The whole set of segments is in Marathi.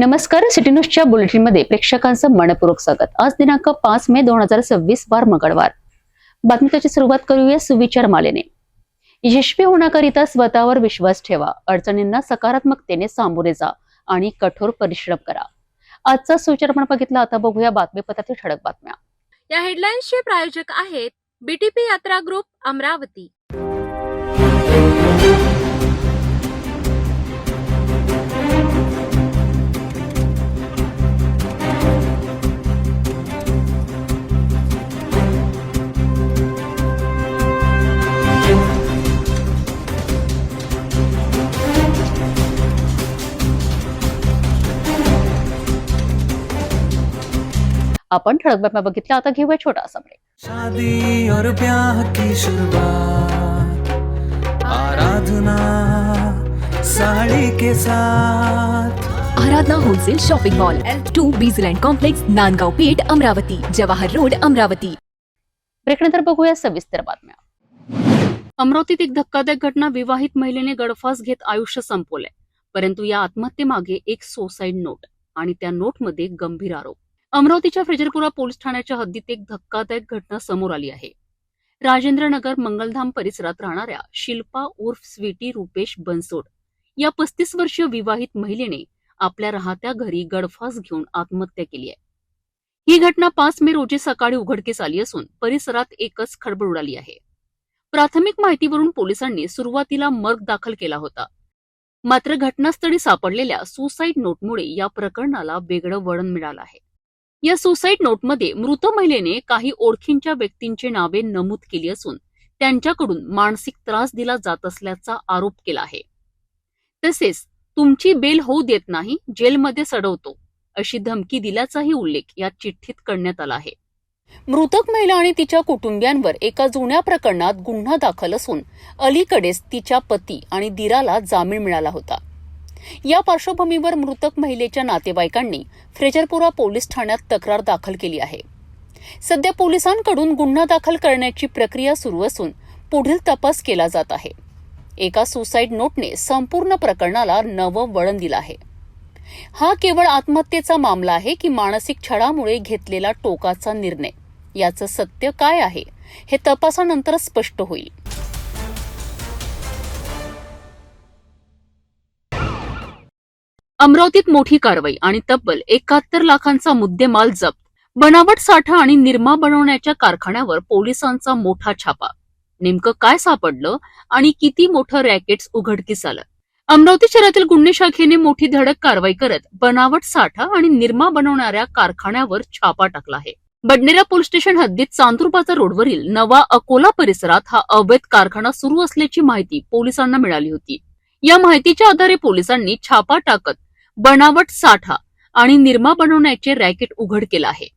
नमस्कार. सिटी न्यूजच्या बुलेटिनमध्ये प्रेक्षकांचं मनपूर्वक स्वागत. आज दिनांक 5 मे 2026 वार मंगळवार. बातमीची सुरुवात करूया सुविचार मालेने. यशस्वी होण्याकरिता स्वतःवर विश्वास ठेवा, अडचणींना सकारात्मकतेने सामोरे जा आणि कठोर परिश्रम करा. आजचा सुविचार आपण बघितला. आता बघूया बातमीपत्रातील ठळक बातम्या. या हेडलाईन्सचे प्रायोजक आहेत बीटीपी यात्रा ग्रुप अमरावती. आपण ठळक बातम्या बघितल्या. आता घेऊया छोटासा ब्रेक. शादी और ब्याह की शुरुआत आराधना साड़ी के साथ. Aradhana wholesale shopping mall L2 Bijland complex, Nandgaon Peth, Amravati, Jawahar road, Amravati. ब्रेकनंतर बघूया सविस्तर बातम्या. अमरावतीत एक धक्कादायक घटना. विवाहित महिलेने गळफास घेत आयुष्य संपवलंय. परंतु या आत्महत्येमागे एक सुसाईड नोट आणि त्या नोटमध्ये गंभीर आरोप. अमरावतीच्या फ्रेजरपुरा पोलीस ठाण्याच्या हद्दीत एक धक्कादायक घटना समोर आली आहे. राजेंद्रनगर मंगलधाम परिसरात राहणाऱ्या शिल्पा उर्फ स्वीटी रुपेश बनसोड या 35 वर्षीय विवाहित महिलेने आपल्या राहत्या घरी गळफास घेऊन आत्महत्या केली आहे. ही घटना 5 मे रोजी सकाळी उघडकीस आली असून परिसरात एकच खळबळ उडाली आहे. प्राथमिक माहितीवरून पोलिसांनी सुरुवातीला मर्ग दाखल केला होता. मात्र घटनास्थळी सापडलेल्या सुसाईड नोटमुळे या प्रकरणाला वेगळं वळण मिळालं आहे. या सुसाईड नोटमध्ये मृत महिलेने काही ओळखींच्या व्यक्तींची नावे नमूद केली असून त्यांच्याकडून मानसिक त्रास दिला जात असल्याचा आरोप केला आहे. तसेच तुमची बेल होऊ देत नाही, जेलमध्ये सडवतो अशी धमकी दिल्याचाही उल्लेख या चिठ्ठीत करण्यात आला आहे. मृतक महिला आणि तिच्या कुटुंबियांवर एका जुन्या प्रकरणात गुन्हा दाखल असून अलीकडेच तिच्या पती आणि दिराला जामीन मिळाला होता. या पार्श्वभूमीवर मृतक महिलेच्या नातेवाईकांनी फ्रेजरपुरा पोलीस ठाण्यात तक्रार दाखल केली आहे. सध्या पोलिसांकडून गुन्हा दाखल करण्याची प्रक्रिया सुरू असून पुढील तपास केला जात आहे. एका सुसाईड नोटने संपूर्ण प्रकरणाला नवं वळण दिलं आहे. हा केवळ आत्महत्येचा मामला आहे की मानसिक छळामुळे घेतलेला टोकाचा निर्णय, याचं सत्य काय आहे हे तपासानंतर स्पष्ट होईल. अमरावतीत मोठी कारवाई आणि तब्बल 71 लाखांचा मुद्देमाल जप्त. बनावट साठा आणि निरमा बनवण्याच्या कारखान्यावर पोलिसांचा मोठा छापा. नेमकं काय सापडलं आणि किती मोठं रॅकेट्स उघडकीस आलं? अमरावती शहरातील गुन्हे शाखेने मोठी धडक कारवाई करत बनावट साठा आणि निरमा बनवणाऱ्या कारखान्यावर छापा टाकला आहे. बडनेरा पोलीस स्टेशन हद्दीत चांदूर बाजार रोडवरील नवा अकोला परिसरात हा अवैध कारखाना सुरू असल्याची माहिती पोलिसांना मिळाली होती. या माहितीच्या आधारे पोलिसांनी छापा टाकत बनावट साठा आणि निरमा बनवण्याचे रॅकेट उघड केलं आहे.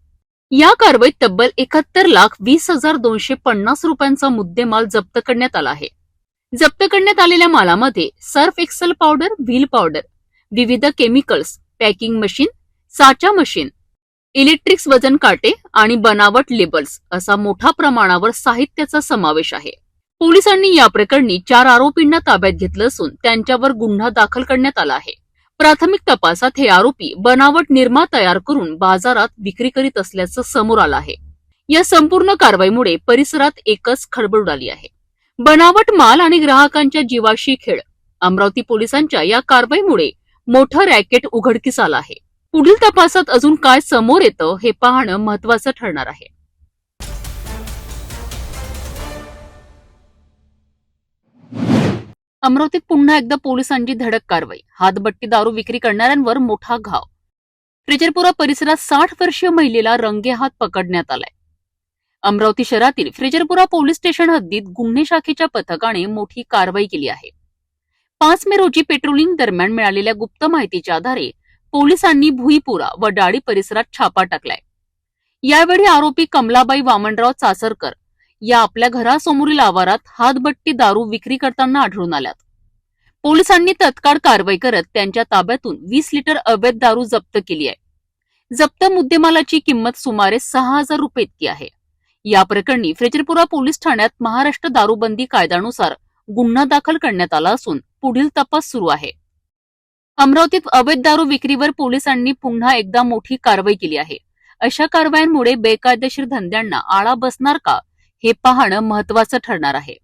या कारवाईत तब्बल 71,20,250 रुपयांचा मुद्देमाल जप्त करण्यात आला आहे. जप्त करण्यात आलेल्या मालामध्ये Surf Excel powder, Wheel powder, विविध केमिकल्स, पॅकिंग मशीन, साचा मशीन, इलेक्ट्रिक्स वजन काटे आणि बनावट लेबल्स असा मोठ्या प्रमाणावर साहित्याचा समावेश आहे. पोलिसांनी या प्रकरणी 4 आरोपींना ताब्यात घेतलं असून त्यांच्यावर गुन्हा दाखल करण्यात आला आहे. प्राथमिक तपासात हे आरोपी बनावट निरमा तयार करून बाजारात विक्री करीत असल्याचं समोर आलं आहे. या संपूर्ण कारवाईमुळे परिसरात एकच खळबळ उडाली आहे. बनावट माल आणि ग्राहकांच्या जीवाशी खेळ. अमरावती पोलिसांच्या या कारवाईमुळे मोठं रॅकेट उघडकीस आलं आहे. पुढील तपासात अजून काय समोर येतं हे पाहणं महत्वाचं ठरणार आहे. अमरावतीत पुन्हा एकदा पोलिसांची धडक कारवाई. हातभट्टी दारू विक्री करणाऱ्यांवर मोठा घाव. फ्रेजरपुरा परिसरात 60 वर्षीय महिलेला रंगेहात पकडण्यात आलाय. अमरावती शहरातील फ्रेजरपुरा पोलीस स्टेशन हद्दीत गुन्हे शाखेच्या पथकाने मोठी कारवाई केली आहे. 5 मे रोजी पेट्रोलिंग दरम्यान मिळालेल्या गुप्त माहितीच्या आधारे पोलिसांनी भुईपुरा व डाळी परिसरात छापा टाकलाय. यावेळी आरोपी कमलाबाई वामनराव चासरकर या आपल्या घरासमोरील आवारात हातभट्टी दारू विक्री करताना आढळून आल्यात. पोलिसांनी तत्काळ कारवाई करत त्यांच्या ताब्यातून 20 लिटर अवैध दारू जप्त केली आहे. जप्त मुद्देमालाची किंमत सुमारे 6,000 रुपये इतकी आहे. या प्रकरणी फ्रेजरपुरा पोलीस ठाण्यात महाराष्ट्र दारूबंदी कायद्यानुसार गुन्हा दाखल करण्यात आला असून पुढील तपास सुरू आहे. अमरावतीत अवैध दारू विक्रीवर पोलिसांनी पुन्हा एकदा मोठी कारवाई केली आहे. अशा कारवायांमुळे बेकायदेशीर धंद्यांना आळा बसणार का, हे पाहणं महत्त्वाचं ठरणार आहे.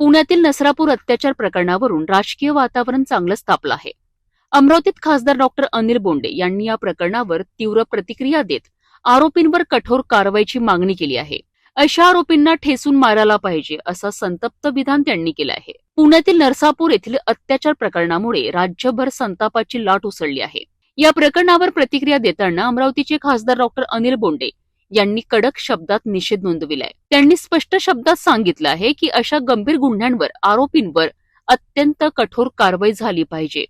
पुण्यातील नसरापूर अत्याचार प्रकरणावरून राजकीय वातावरण चांगलंच तापलं आहे. अमरावतीत खासदार डॉक्टर अनिल बोंडे यांनी या प्रकरणावर तीव्र प्रतिक्रिया देत आरोपींवर कठोर कारवाईची मागणी केली आहे. अशा आरोपींना ठेचून मारायला पाहिजे असं संतप्त विधान त्यांनी केलं आहे. पुण्यातील नरसापूर येथील अत्याचार प्रकरणामुळे राज्यभर संतापाची लाट उसळली आहे. या प्रकरणावर प्रतिक्रिया देताना अमरावतीचे खासदार डॉक्टर अनिल बोंडे यांनी कडक शब्दात निषेध नोंदविलाय. त्यांनी स्पष्ट शब्दात सांगितलं आहे की अशा गंभीर गुन्ह्यांवर आरोपींवर अत्यंत कठोर कारवाई झाली पाहिजे.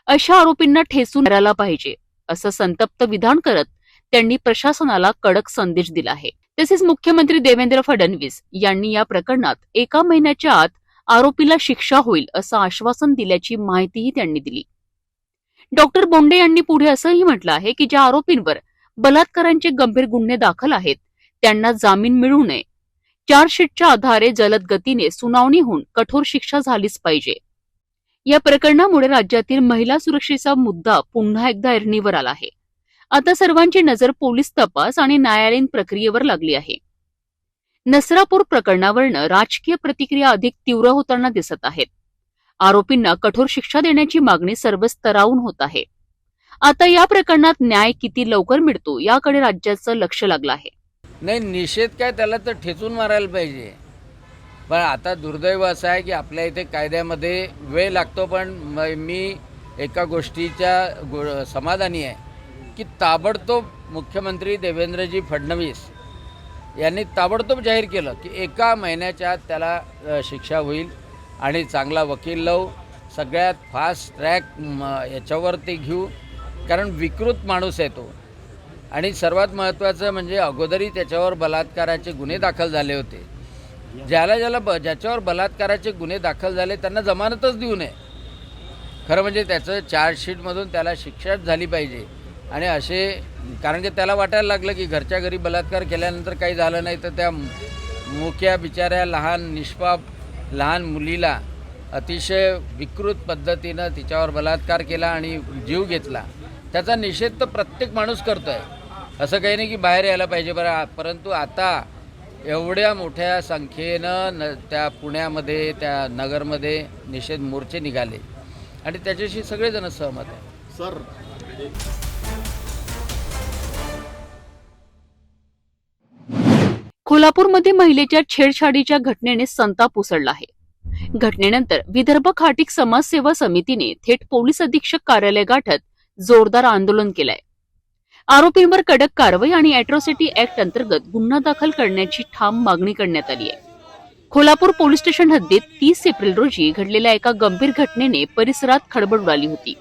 अशा आरोपींना ठेचून मारायला पाहिजे असं संतप्त विधान करत त्यांनी प्रशासनाला कडक संदेश दिला आहे. तसेच मुख्यमंत्री देवेंद्र फडणवीस यांनी या प्रकरणात 1 महिन्याच्या आत आरोपीला शिक्षा होईल असं आश्वासन दिल्याची माहितीही त्यांनी दिली. डॉक्टर बोंडे यांनी पुढे असंही म्हटलं आहे की ज्या आरोपींवर बलात्कारांचे गंभीर गुन्हे दाखल आहेत त्यांना जामीन मिळू नये. चार्जशीटच्या आधारे जलद गतीने सुनावणी होऊन कठोर शिक्षा झालीच पाहिजे. या प्रकरणामुळे राज्यातील महिला सुरक्षेचा मुद्दा पुन्हा एकदा ऐरणीवर आला आहे. आता सर्वांची नजर पोलीस तपास आणि न्यायालयीन प्रक्रियेवर लागली आहे. नसरापूर प्रकरणावरनं राजकीय प्रतिक्रिया अधिक तीव्र होताना दिसत आहेत. आरोपींना कठोर शिक्षा देण्याची मागणी सर्व स्तरावरून होत आहे. आता या प्रकरणात न्याय किती लवकर मिळतो याकडे राज्याचं लक्ष लागलं आहे. नाही, निषेध काय, त्याला तर ठेचून मारायला पाहिजे. पण आता दुर्दैव असं आहे की आपल्या इथे कायद्यामध्ये वेळ लागतो. पण मी एका गोष्टीच्या समाधानी आहे की ताबडतोब मुख्यमंत्री देवेंद्रजी फडणवीस यांनी ताबडतोब जाहीर केलं की 1 महिन्याच्या आत त्याला शिक्षा होईल आणि चांगला वकील लावू, सगळ्यात फास्ट ट्रॅक याच्यावर ते घेऊ. कारण विकृत माणूस आहे तो. आणि सर्वात महत्त्वाचं म्हणजे अगोदरही त्याच्यावर बलात्काराचे गुन्हे दाखल झाले होते. ज्याच्यावर बलात्काराचे गुन्हे दाखल झाले त्यांना जमानतच देऊ नये. खरं म्हणजे त्याचं चार्जशीटमधून त्याला शिक्षाच झाली पाहिजे. आणि असे, कारण की त्याला वाटायला लागलं की घरच्या घरी बलात्कार केल्यानंतर काही झालं नाही तर त्या मुक्या बिचाऱ्या निष्पाप लहान मुलीला अतिशय विकृत पद्धतीनं तिच्यावर बलात्कार केला आणि जीव घेतला. त्याचा निषेध तर प्रत्येक माणूस करतो आहे. असं काही नाही की बाहेर यायला पाहिजे परंतु आता एवढ्या मोठ्या संख्येनं त्या पुण्यामध्ये, त्या नगरमध्ये निषेध मोर्चे निघाले आणि त्याच्याशी सगळेजण सहमत आहे. सर, कोल्हापूरमध्ये महिलेच्या छेडछाडीच्या घटनेने संताप उसळला आहे. घटनेनंतर विदर्भ खाटीक समाजसेवा समितीने थेट पोलीस अधीक्षक कार्यालय गाठत जोरदार आंदोलन केलंय. आरोपींवर कडक कारवाई आणि अॅट्रॉसिटी ऍक्ट अंतर्गत गुन्हा दाखल करण्याची ठाम मागणी करण्यात आली आहे. कोल्हापूर पोलीस स्टेशन हद्दीत 30 एप्रिल रोजी घडलेल्या एका गंभीर घटनेने परिसरात खळबळ उडाली होती.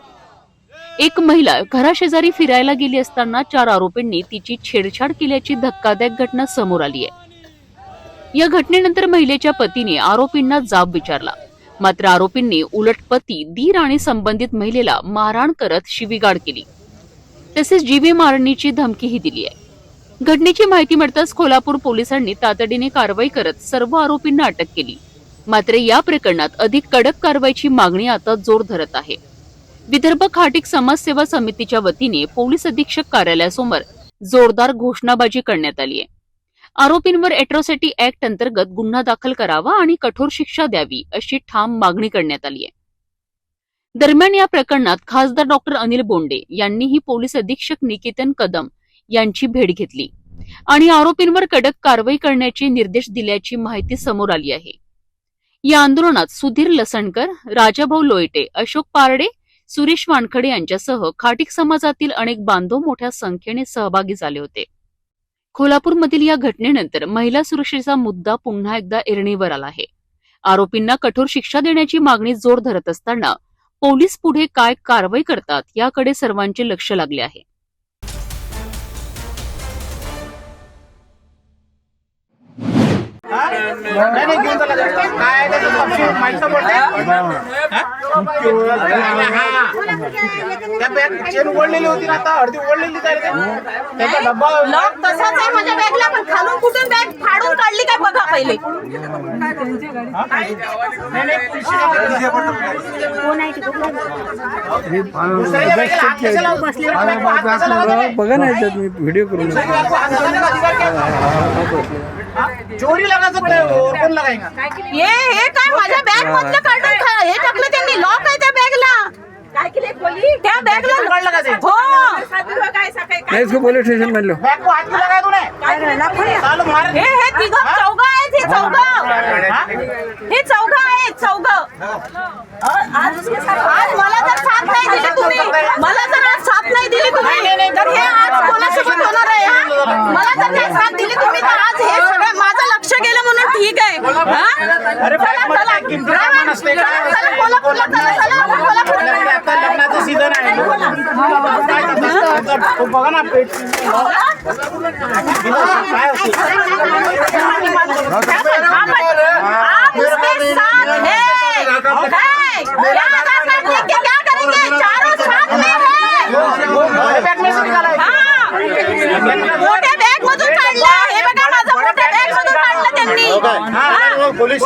एक महिला घराशेजारी फिरायला गेली असताना 4 आरोपींनी तिची छेडछाड केल्याची धक्कादायक घटना समोर आली आहे. या घटनेनंतर महिलेच्या पतीने आरोपींना जाब विचारला. मात्र आरोपींनी उलट पती, दीर आणि संबंधित महिलेला मारहाण करत शिवीगाळ केली. तसेच जीवे मारण्याची धमकीही दिली आहे. घटनेची माहिती मिळताच कोल्हापूर पोलिसांनी तातडीने कारवाई करत सर्व आरोपींना अटक केली. मात्र या प्रकरणात अधिक कडक कारवाईची मागणी आता जोर धरत आहे. विदर्भ खाटीक समाजसेवा समितीच्या वतीने पोलीस अधीक्षक कार्यालयासमोर जोरदार घोषणाबाजी करण्यात आली आहे. आरोपींवर अॅट्रॉसिटी ऍक्ट अंतर्गत गुन्हा दाखल करावा आणि कठोर शिक्षा द्यावी अशी ठाम मागणी करण्यात आली आहे. दरम्यान या प्रकरणात खासदार डॉक्टर अनिल बोंडे यांनीही पोलीस अधीक्षक निकेतन कदम यांची भेट घेतली आणि आरोपींवर कडक कारवाई करण्याचे निर्देश दिल्याची माहिती समोर आली आहे. या आंदोलनात सुधीर लसणकर, राजाभाऊ लोयटे, अशोक पारडे, सुरेश वानखडे यांच्यासह खाटीक समाजातील अनेक बांधव मोठ्या संख्येने सहभागी झाले होते. कोल्हापूरमधील या घटनेनंतर महिला सुरक्षेचा मुद्दा पुन्हा एकदा ऐरणीवर आला आहे. आरोपींना कठोर शिक्षा देण्याची मागणी जोर धरत असताना पोलीस पुढे काय कारवाई करतात याकडे सर्वांचे लक्ष लागले आहे. घेऊन चला काय त्याचं माहिती त्या बॅग चेन ओढलेली होती ना, आता अर्धी ओढलेली त्याचा डब्बा लॉक तसाच आहे माझ्या बॅगला, पण खालून कुठून बॅग फाडून काढली काय बघा पहिले. बघा ना याच्यात मी व्हिडिओ करून चोरी लगायचं कोण लगायगा. हे काय माझ्या बॅग मधलं काढून हे टाकलं त्यांनी. लॉक आहे त्या बॅगला. काय केले खोली त्या बॅगला हो नहीं, इसको पुलिस स्टेशन में लो. बैग को हाथ में लगाया तूने सालो मार. हे तिघं चौघं आहेत. हे चौघं आहेत. आज मला जर साथ नाही दिली तुम्ही, तर हे आज कोणासोबत होणार आहे. मला जर नाही साथ दिली तुम्ही तर आज हे सगळं माझं लक्ष गेलं म्हणून ठीक आहे. लग्नाचं सीझन आहे. बघा ना पेट काय होते. मोठ्या बॅग मधून काढलं. हे बघा माझं मोठ्या बॅग मधून काढलं त्यांनी. पोलीस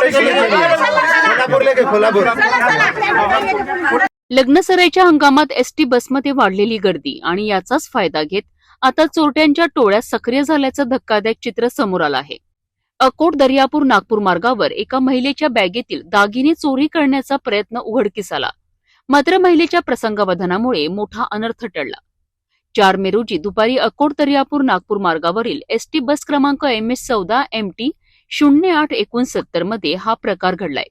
लग्नसराईच्या हंगामात एसटी बसमध्ये वाढलेली गर्दी आणि याचाच फायदा घेत आता चोरट्यांच्या टोळ्या सक्रिय झाल्याचं धक्कादायक चित्र समोर आलं आहे. अकोट दर्यापूर नागपूर मार्गावर एका महिलेच्या बॅगेतील दागिने चोरी करण्याचा प्रयत्न उघडकीस आला. मात्र महिलेच्या प्रसंगावधानामुळे मोठा अनर्थ टळला. 4 मे रोजी दुपारी अकोट दर्यापूर नागपूर मार्गावरील एसटी बस क्रमांक MS14 MT 0869 मध्ये हा प्रकार घडलाय.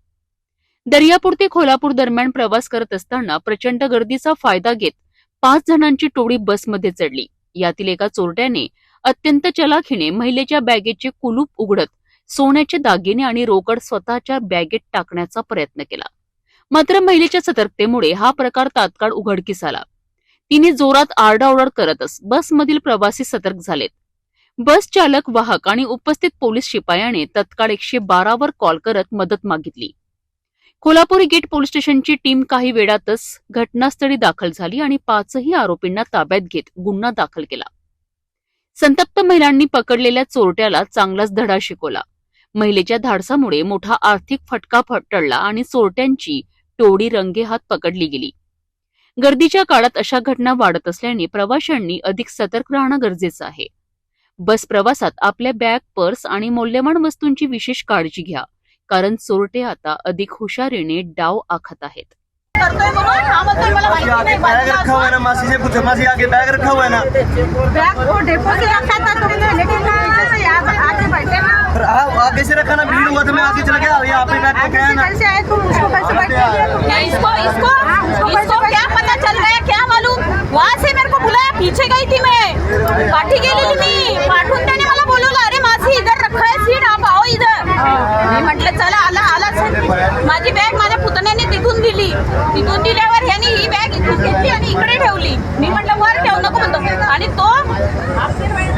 दर्यापूर ते कोल्हापूर दरम्यान प्रवास करत असताना प्रचंड गर्दीचा फायदा घेत 5 जणांची टोळी बसमध्ये चढली. यातील एका चोरट्याने अत्यंत चलाखीने महिलेच्या बॅगेचे कुलूप उघडत सोन्याचे दागिने आणि रोकड स्वतःच्या बॅगेत टाकण्याचा प्रयत्न केला. मात्र महिलेच्या सतर्कतेमुळे हा प्रकार तात्काळ उघडकीस आला. तिने जोरात आरडाओरड करतच बसमधील प्रवासी सतर्क झालेत. बस चालक, वाहक आणि उपस्थित पोलीस शिपायाने तत्काळ 112 वर कॉल करत मदत मागितली. कोल्हापुरी गेट पोलीस स्टेशनची टीम काही वेळातच घटनास्थळी दाखल झाली आणि 5ही आरोपींना ताब्यात घेत गुन्हा दाखल केला. संतप्त महिलांनी पकडलेल्या चोरट्याला चांगलाच धडा शिकवला. महिलेच्या धाडसामुळे मोठा आर्थिक फटका टळला आणि चोरट्यांची टोळी रंगेहात पकडली गेली. गर्दीच्या काळात अशा घटना वाढत असल्याने प्रवाशांनी अधिक सतर्क राहणं गरजेचं आहे. बस प्रवासात आपल्या बॅग, पर्स आणि मौल्यवान वस्तूंची विशेष काळजी घ्या, कारण चोरटे आता अधिक हुशारीने डाव आखत आहेत. करतोय म्हणून हा म्हणतोय मला माहिती नाही. बैग रखा हुआ है ना, मासी से पूछो, मासी आगे बैग रखा हुआ है ना. बैग को डेपो से रखा था तुमने, लेकिन यहाँ पर आके बैठे ना. पर आगे से रखा ना, भीड़ हुआ तो मैं आगे चला गया. यहाँ पे बैग रखा है ना. कैसे आए तुम, उसको कैसे बैठे. इसको क्या पता चल रहा है, क्या मालूम. वहाँ से मेरे को बुलाया, पीछे गई थी मैं, पाठी गेलेली मी. पाठून त्याने मला बोलवलं, अरे मासी इधर रखा है सीट, आप आओ इधर. मी म्हटलं चला, आला. माझी बॅग माझ्या पुतण्याने तिथून दिली. तिथून दिल्यावर ह्यानी ही बॅग इथून घेतली आणि इकडे ठेवली. मी म्हटलं वर ठेव नको म्हणतो. आणि तो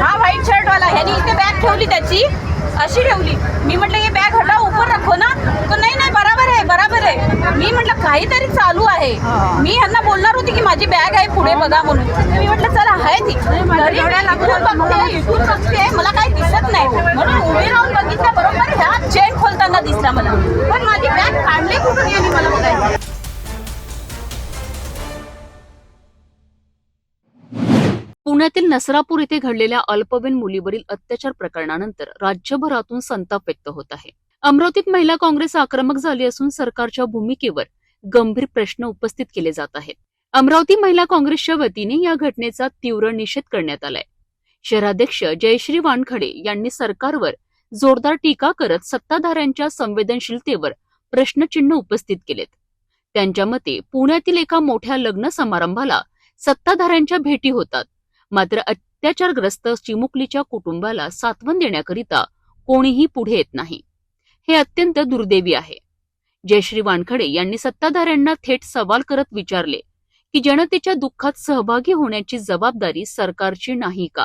हा व्हाईट शर्ट वाला ह्यानी इथे बॅग ठेवली, त्याची अशी ठेवली. मी म्हटलं हे बॅग हटाव, ऊपर रखो ना. तो नाही बराबर आहे. मी म्हटलं काहीतरी चालू आहे. मी ह्यांना बोलणार होती की माझी बॅग आहे, पुढे बघा म्हणून. मी म्हटलं चला आहे ती. तरी इथून बघते, मला काही दिसत नाही म्हणून उभी राहून बघितलं. बरोबर ह्या चेन खोलताना दिसला मला, पण माझी बॅग काढली कुठून गेली मला बघायचं. पुण्यातील नसरापूर येथे घडलेल्या अल्पवयीन मुलीवरील अत्याचार प्रकरणानंतर राज्यभरातून संताप व्यक्त होत आहे. अमरावतीत महिला काँग्रेस आक्रमक झाली असून सरकारच्या भूमिकेवर गंभीर प्रश्न उपस्थित केले जात आहेत. अमरावती महिला काँग्रेसच्या वतीने या घटनेचा तीव्र निषेध करण्यात आलाय. शहराध्यक्ष जयश्री वानखडे यांनी सरकारवर जोरदार टीका करत सत्ताधाऱ्यांच्या संवेदनशीलतेवर प्रश्नचिन्ह उपस्थित केलेत. त्यांच्या मते पुण्यातील एका मोठ्या लग्न समारंभाला सत्ताधाऱ्यांच्या भेटी होतात, मात्र अत्याचारग्रस्त चिमुकलीच्या कुटुंबाला सांत्वन देण्याकरिता कोणीही पुढे येत नाही. हे अत्यंत दुर्दैवी आहे. जयश्री वानखडे यांनी सत्ताधाऱ्यांना थेट सवाल करत विचारले की जनतेच्या दुःखात सहभागी होण्याची जबाबदारी सरकारची नाही का?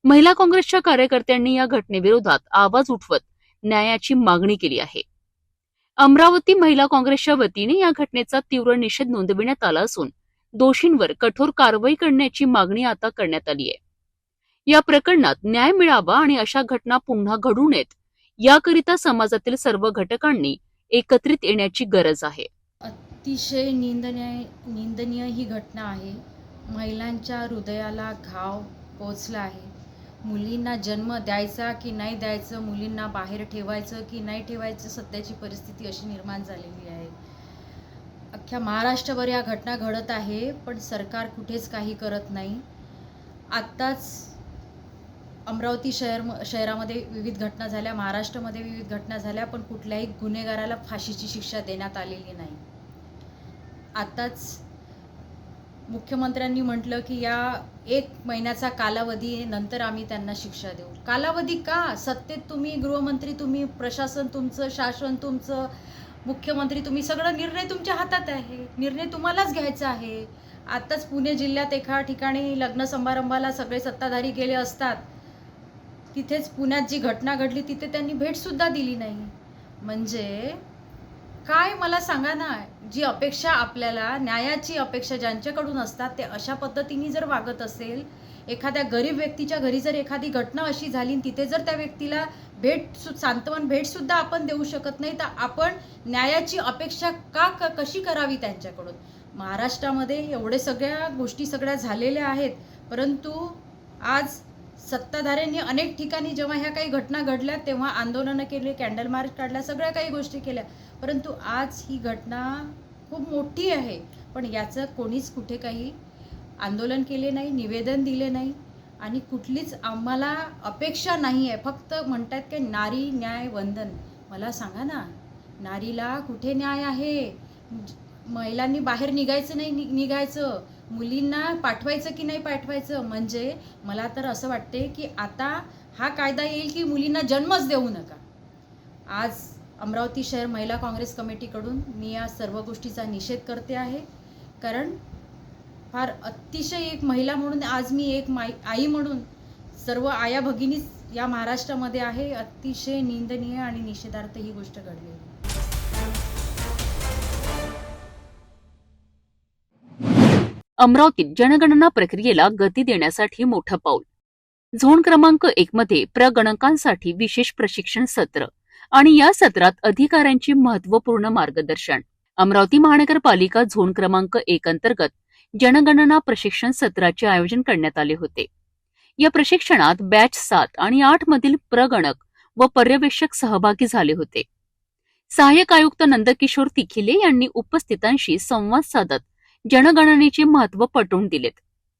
महिला काँग्रेसच्या कार्यकर्त्यांनी या घटनेविरोधात आवाज उठवत न्यायाची मागणी केली आहे. अमरावती महिला काँग्रेसच्या वतीने या घटनेचा तीव्र निषेध नोंदविण्यात आला असून दोषींवर कठोर कारवाई करण्याची मागणी आता करण्यात आली आहे. या प्रकरणात न्याय मिळावा आणि अशा घटना पुन्हा घडू नयेत याकरिता समाजातील सर्व घटकांनी एकत्रित येण्याची गरज आहे. अतिशय निंदनीय ही घटना आहे. महिलांच्या हृदयाला घाव पोचला आहे. मुलींना जन्म द्यायचा की नाही द्यायचं, मुलींना बाहेर ठेवायचं की नाही ठेवायचं, सध्याची परिस्थिती अशी निर्माण झालेली आहे. अख्ख्या महाराष्ट्रभर या घटना घडत आहे, पण सरकार कुठेच काही करत नाही. आत्ताच अमरावती शहरामध्ये विविध घटना झाल्या, महाराष्ट्रामध्ये विविध घटना झाल्या, पण कुठल्याही गुन्हेगाराला फाशीची शिक्षा देण्यात आलेली नाही. आताच मुख्यमंत्र्यांनी म्हटलं की या 1 महिन्याचा कालावधी नंतर आम्ही त्यांना शिक्षा देऊ. कालावधी का? सत्तेत तुम्ही, गृहमंत्री तुम्ही, प्रशासन तुमचं, शासन तुमचं, मुख्यमंत्री तुम्ही, सगळं निर्णय तुमच्या हातात आहे. निर्णय तुम्हालाच घ्यायचा आहे. आत्ताच पुणे जिल्ह्यात एका ठिकाणी लग्न समारंभाला सगळे सत्ताधारी गेले असतात. तिथेच पुण्यात जी घटना घडली तिथे त्यांनी भेटसुद्धा दिली नाही. म्हणजे काय मला सांगा ना, जी अपेक्षा आपल्याला न्यायाची अपेक्षा ज्यांच्याकडून असतात ते अशा पद्धतीने जर वागत असेल, एखाद्या गरीब व्यक्तीच्या घरी जर एखादी घटना अशी झाली तिथे जर त्या व्यक्तीला सांत्वन भेटसुद्धा आपण देऊ शकत नाही, तर आपण न्यायाची अपेक्षा कशी करावी त्यांच्याकडून? महाराष्ट्रामध्ये एवढे सगळ्या गोष्टी झालेल्या आहेत, परंतु आज सत्ताधाऱ्यांनी अनेक ठिकाणी जेव्हा ह्या काही घटना घडल्या तेव्हा आंदोलनं केली, कॅन्डल मार्च काढला, सगळ्या काही गोष्टी केल्या, परंतु आज ही घटना खूप मोठी आहे, पण याचं कोणीच कुठे काही आंदोलन केले नाही, निवेदन दिले नाही आणि कुठलीच आम्हाला अपेक्षा नाही आहे. फक्त म्हणतात की नारी न्याय वंदन. मला सांगा ना, नारीला कुठे न्याय आहे? महिलांनी बाहेर निघायचं नाही निघायचं, मुलींना पाठवायचं की नाही पाठवायचं. म्हणजे मला तर असं वाटते की आता हा कायदा येईल की मुलींना जन्मच देऊ नका. आज अमरावती शहर महिला काँग्रेस कमिटीकडून मी या सर्व गोष्टीचा निषेध करते आहे. कारण फार अतिशय एक महिला म्हणून, आज मी एक आई म्हणून सर्व आया भगिनीच या महाराष्ट्रामध्ये आहे. अतिशय निंदनीय आणि निषेधार्थ ही गोष्ट घडली. अमरावतीत जनगणना प्रक्रियेला गती देण्यासाठी मोठं पाऊल. झोन क्रमांक 1 मध्ये प्रगणकांसाठी विशेष प्रशिक्षण सत्र आणि या सत्रात अधिकाऱ्यांची महत्वपूर्ण मार्गदर्शन. अमरावती महानगरपालिका झोन क्रमांक 1 अंतर्गत जनगणना प्रशिक्षण सत्राचे आयोजन करण्यात आले होते. या प्रशिक्षणात बॅच 7 आणि 8 मधील प्रगणक व पर्यवेक्षक सहभागी झाले होते. सहाय्यक आयुक्त नंदकिशोर तिखिले यांनी उपस्थितांशी संवाद साधत जनगणनेचे महत्त्व पटवून दिलेत.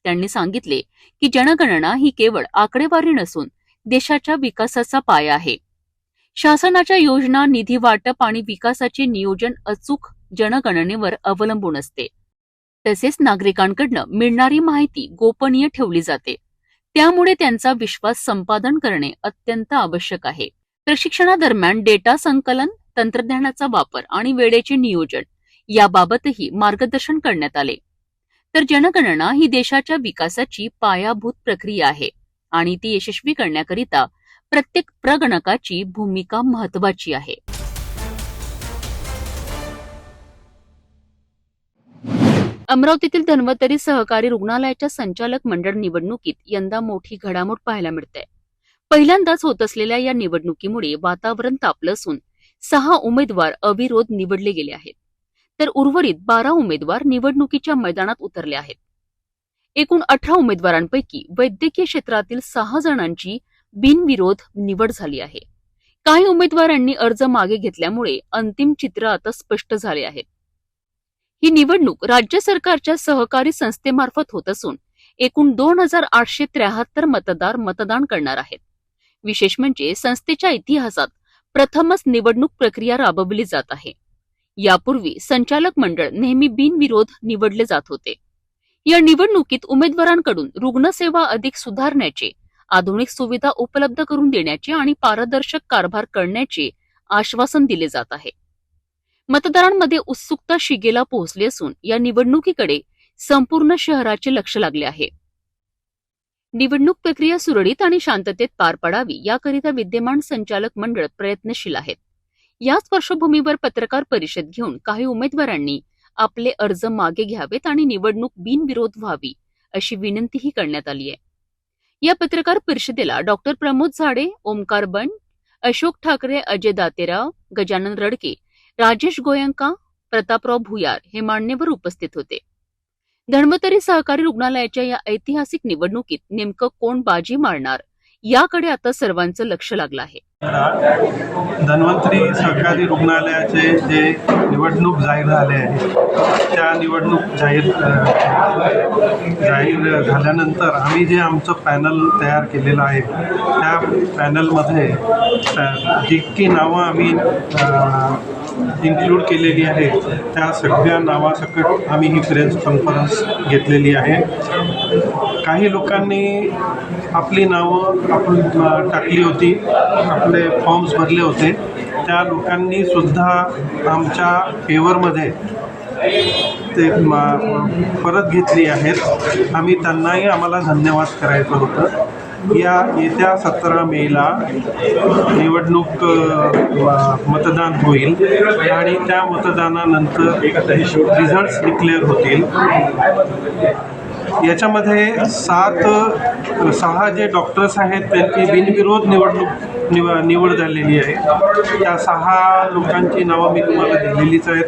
त्यांनी सांगितले की जनगणना ही केवळ आकडेवारी नसून देशाच्या विकासाचा पाया आहे. शासनाच्या योजना, निधी वाटप आणि विकासाचे नियोजन अचूक जनगणनेवर अवलंबून असते. तसेच नागरिकांकडून मिळणारी माहिती गोपनीय ठेवली जाते, त्यामुळे त्यांचा विश्वास संपादन करणे अत्यंत आवश्यक आहे. प्रशिक्षणादरम्यान डेटा संकलन, तंत्रज्ञानाचा वापर आणि वेळेचे नियोजन याबाबतही मार्गदर्शन करण्यात आले. तर जनगणना ही देशाच्या विकासाची पायाभूत प्रक्रिया आहे आणि ती यशस्वी करण्याकरिता प्रत्येक प्रगणकाची भूमिका महत्वाची आहे. अमरावतीतील धन्वंतरी सहकारी रुग्णालयाच्या संचालक मंडळ निवडणुकीत यंदा मोठी घडामोड पाहायला मिळते. पहिल्यांदाच होत असलेल्या या निवडणुकीमुळे वातावरण तापलं असून 6 उमेदवार अविरोध निवडले गेले आहेत, तर उर्वरित 12 उमेदवार निवडणुकीच्या मैदानात उतरले आहेत. एकूण 18 उमेदवारांपैकी वैद्यकीय क्षेत्रातील 6 जणांची बिनविरोध निवड झाली आहे. काही उमेदवारांनी अर्ज मागे घेतल्यामुळे अंतिम चित्र आता स्पष्ट झाले आहे. ही निवडणूक राज्य सरकारच्या सहकारी संस्थेमार्फत होत असून एकूण 2873 मतदार मतदान करणार आहेत. विशेष म्हणजे संस्थेच्या इतिहासात प्रथमच निवडणूक प्रक्रिया राबवली जात आहे. यापूर्वी संचालक मंडळ नेहमी बिनविरोध निवडले जात होते. या निवडणुकीत उमेदवारांकडून रुग्णसेवा अधिक सुधारण्याचे, आधुनिक सुविधा उपलब्ध करून देण्याचे आणि पारदर्शक कारभार करण्याचे आश्वासन दिले जात आहे. मतदारांमध्ये उत्सुकता शिगेला पोहोचली असून या निवडणुकीकडे संपूर्ण शहराचे लक्ष लागले आहे. निवडणूक प्रक्रिया सुरळीत आणि शांततेत पार पडावी याकरिता विद्यमान संचालक मंडळ प्रयत्नशील आहेत. याच पार्श्वभूमीवर पत्रकार परिषद घेऊन काही उमेदवारांनी आपले अर्ज मागे घ्यावेत आणि निवडणूक बिनविरोध व्हावी अशी विनंतीही करण्यात आली आहे. या पत्रकार परिषदेला डॉक्टर प्रमोद झाडे, ओमकार बंड, अशोक ठाकरे, अजय दातेराव, गजानन रडके, राजेश गोयंका, प्रतापराव भुयार हे मान्यवर उपस्थित होते. धन्वंतरी सहकारी रुग्णालयाच्या या ऐतिहासिक निवडणुकीत नेमकं कोण बाजी मारणार याकडे आता सर्वांचं लक्ष लागलं आहे. धन्वंतरी सहकारी रुग्णालयाचे जे निवडणूक जाहीर झाले आहे त्या निवडणूक जाहीर झाल्यानंतर आम्ही जे आमचं पॅनल तयार केलेलं आहे त्या पॅनलमध्ये जितकी नावं आम्ही इन्क्लूड केलेली आहे त्या सगळ्या नावासकट आम्ही ही प्रेस कॉन्फरन्स घेतलेली आहे. काही लोकांनी आपली नावं आपण टाकली होती, आपले फॉर्म्स भरले होते, त्या लोकांनी सुद्धा आमच्या फेवरमध्ये ते परत घेतली आहेत. आम्ही त्यांनाही आम्हाला धन्यवाद करायचं होतं. या येत्या 17 मेला निवडणूक मतदान होईल आणि त्या मतदानानंतर रिझल्ट्स डिक्लेअर होतील. याच्यामध्ये 6 जे डॉक्टर्स आहेत त्यांची बिनविरोध निवड झालेली आहे. त्या 6 लोकांची नावं मी तुम्हाला दिलेलीच आहेत.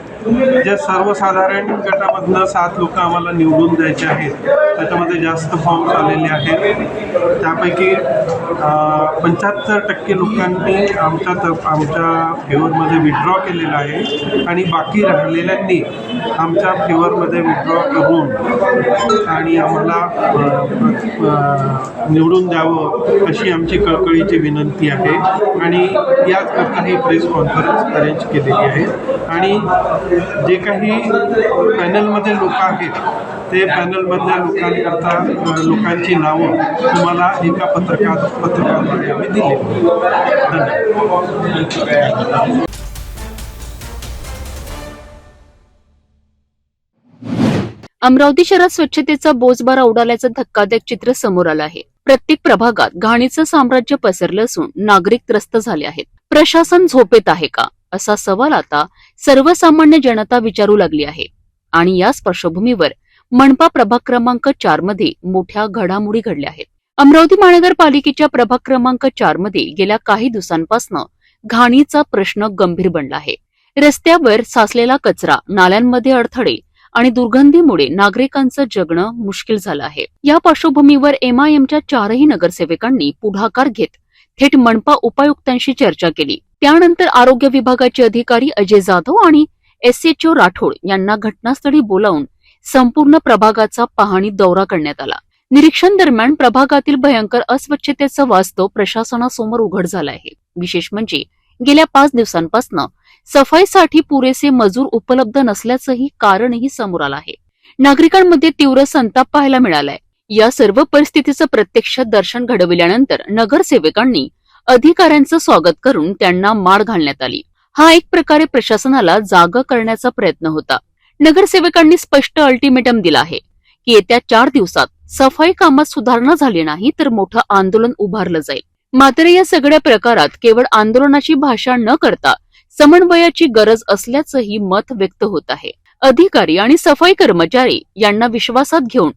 जे सर्वसाधारण गटामधनं 7 लोक आम्हाला निवडून द्यायचे आहेत त्याच्यामध्ये जास्त फॉर्म्स आलेले आहेत. त्यापैकी 75% लोकांनी आमच्या फेवरमध्ये विड्रॉ केलेला आहे आणि बाकी राहिलेल्यांनी आमच्या फेवरमध्ये विड्रॉ करून आणि आम्हाला निवडून द्यावं अशी आमची कळकळीची विनंती आहे. आणि याचकरता ही प्रेस कॉन्फरन्स अरेंज केलेली आहे. आणि जे काही पॅनलमध्ये लोक आहेत ते पॅनलमधल्या लोकांची नावं तुम्हाला एका पत्रकाद्वारे आम्ही दिली. धन्यवाद. अमरावती शहरात स्वच्छतेचा बोजबारा उडाल्याचं धक्कादायक चित्र समोर आलं आहे. प्रत्येक प्रभागात घाणीचं साम्राज्य पसरलं असून नागरिक त्रस्त झाले आहेत. प्रशासन झोपेत आहे का असा सवाल आता सर्वसामान्य जनता विचारू लागली आहे. आणि याच पार्श्वभूमीवर मनपा प्रभाग क्रमांक 4 मध्ये मोठ्या घडामोडी घडल्या आहेत. अमरावती महानगरपालिकेच्या प्रभाग क्रमांक 4 मध्ये गेल्या काही दिवसांपासून घाणीचा प्रश्न गंभीर बनला आहे. रस्त्यावर साचलेला कचरा, नाल्यांमध्ये अडथळे आणि दुर्गंधीमुळे नागरिकांचं जगणं मुश्किल झालं आहे. या पार्श्वभूमीवर MIMच्या 4ही नगरसेवकांनी पुढाकार घेत थेट मनपा उपायुक्तांशी चर्चा केली. त्यानंतर आरोग्य विभागाचे अधिकारी अजय जाधव आणि SHO राठोड यांना घटनास्थळी बोलावून संपूर्ण प्रभागाचा पाहणी दौरा करण्यात आला. निरीक्षण दरम्यान प्रभागातील भयंकर अस्वच्छतेचं वास्तव प्रशासनासमोर उघड झालं आहे. विशेष म्हणजे गेल्या 5 दिवसांपासून सफाईसाठी पुरेसे मजूर उपलब्ध नसल्याचंही कारणही समोर आलं आहे. नागरिकांमध्ये तीव्र संताप पाहायला मिळालाय. या सर्व परिस्थितीचं प्रत्यक्ष दर्शन घडविल्यानंतर नगरसेवकांनी अधिकाऱ्यांचं स्वागत करून त्यांना माळ घालण्यात आली. हा एक प्रकारे प्रशासनाला जागा करण्याचा प्रयत्न होता. नगरसेवकांनी स्पष्ट अल्टिमेटम दिला आहे की येत्या 4 दिवसात सफाई कामात सुधारणा झाली नाही तर मोठं आंदोलन उभारलं जाईल. मात्र या सगळ्या प्रकारात केवळ आंदोलनाची भाषा न करता समन्वयाची गरज असल्याचंही मत व्यक्त होत आहे. अधिकारी आणि सफाई कर्मचारी यांना विश्वासात घेऊन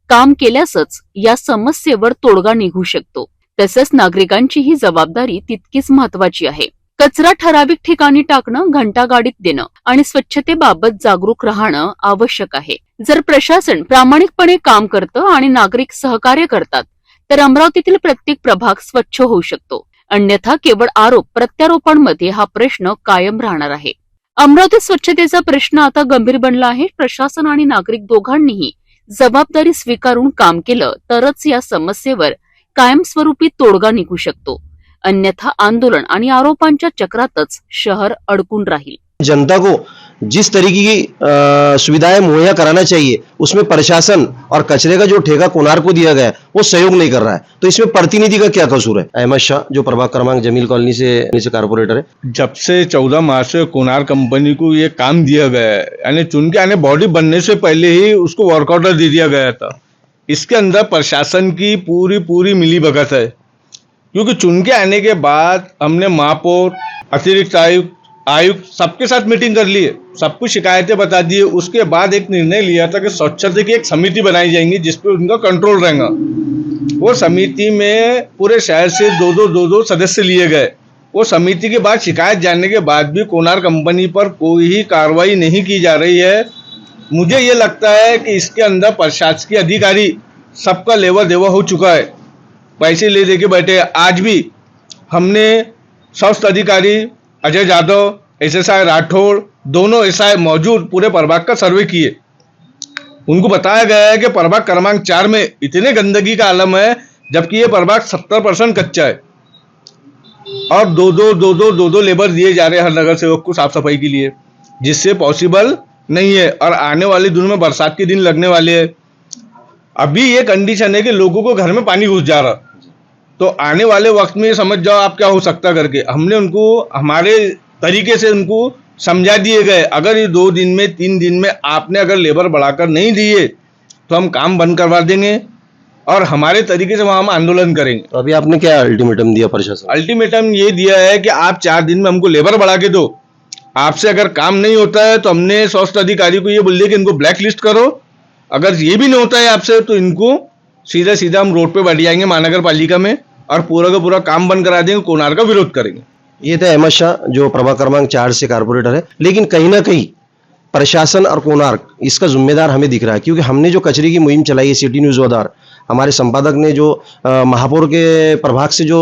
काम केल्यासच या समस्येवर तोडगा निघू शकतो. तसंच नागरिकांची ही जबाबदारी तितकीच महत्वाची आहे. कचरा ठराविक ठिकाणी टाकणं, घंटागाडीत देणं आणि स्वच्छतेबाबत जागरूक राहणं आवश्यक आहे. जर प्रशासन प्रामाणिकपणे काम करतं आणि नागरिक सहकार्य करतात तर अमरावतीतील प्रत्येक प्रभाग स्वच्छ होऊ शकतो. अन्यथा केवळ आरोप प्रत्यारोपांमध्ये हा प्रश्न कायम राहणार आहे. अमरावतीत स्वच्छतेचा प्रश्न आता गंभीर बनला आहे. प्रशासन आणि नागरिक दोघांनीही जबाबदारी स्वीकारून काम केलं तरच या समस्येवर कायमस्वरूपी तोडगा निघू शकतो. अन्यथा आंदोलन आणि आरोपांच्या चक्रातच शहर अडकून राहील. जनता को जिस तरीके की सुविधाएं मुहैया कराना चाहिए उसमें प्रशासन और कचरे का जो ठेका कोनार को दिया गया है वो सहयोग नहीं कर रहा है. तो इसमें प्रतिनिधि का क्या कसूर है? अहमद शाह जो प्रभाग क्रमांक जमील कॉलोनी से कारपोरेटर है. जब से 14 मार्च से कोनार कंपनी को ये काम दिया गया है, यानी चुन के आने बॉडी बनने से पहले ही उसको वर्क ऑर्डर दे दिया गया था इसके अंदर प्रशासन की पूरी मिलीभगत है, क्योंकि चुन के आने के बाद हमने महापौर, अतिरिक्त आयुक्त सबके साथ मीटिंग कर ली है, सब कुछ शिकायतें बता दी है। उसके बाद एक निर्णय लिया था कि स्वच्छता की एक समिति बनाई जाएंगी जिसपे उनका कंट्रोल रहेगा। वो समिति में पूरे शहर से दो सदस्य लिए गए। वो समिति के बाद शिकायत जानने के बाद भी कोणार्क कंपनी पर कोई ही कार्रवाई नहीं की जा रही है। मुझे ये लगता है कि इसके अंदर प्रशासकीय अधिकारी सबका लेवा देवा हो चुका है, पैसे ले दे के बैठे। आज भी हमने स्वास्थ्य अधिकारी अजय यादव, एसएसआई राठौड़, दोनों एसआई मौजूद पूरे प्रभाग का सर्वे किए। उनको बताया गया है कि प्रभाग क्रमांक 4 में इतने गंदगी का आलम है, जबकि ये प्रभाग 70% कच्चा है और दो लेबर दिए जा रहे हैं हर नगर सेवक को साफ सफाई के लिए, जिससे पॉसिबल नहीं है। और आने वाले दिनों में बरसात के दिन लगने वाले हैं। अभी ये कंडीशन है कि लोगों को घर में पानी घुस जा रहा, तो आने वाले वक्त में समझ जाओ आप क्या हो सकता करके। हमने उनको हमारे तरीके से उनको समझा दिए गए, अगर ये 2 दिन में 3 दिन में आपने अगर लेबर बढ़ाकर नहीं दिए तो हम काम बंद करवा देंगे और हमारे तरीके से वहाँ हम आंदोलन करेंगे। तो अभी आपने क्या अल्टीमेटम दिया प्रशासन? अल्टीमेटम ये दिया है कि आप 4 दिन में हमको लेबर बढ़ा के दो। आपसे अगर काम नहीं होता है तो हमने स्वास्थ्य अधिकारी को ये बोल दिया कि इनको ब्लैक लिस्ट करो। अगर ये भी नहीं होता है आपसे तो इनको सीधा हम रोड पे बैठ जाएंगे महानगर पालिका में और पूरा का पूरा काम बंद करा देंगे, कोणार्क का विरोध करेंगे। ये था अहमद शाह जो प्रभाग क्रमांक 4 से कारपोरेटर है, लेकिन कहीं ना कहीं प्रशासन और कोणार्क इसका जिम्मेदार हमें दिख रहा है, क्योंकि हमने जो कचरे की मुहिम चलाई है सिटी न्यूज़ वदार, हमारे संपादक ने जो महापौर के प्रभाग से जो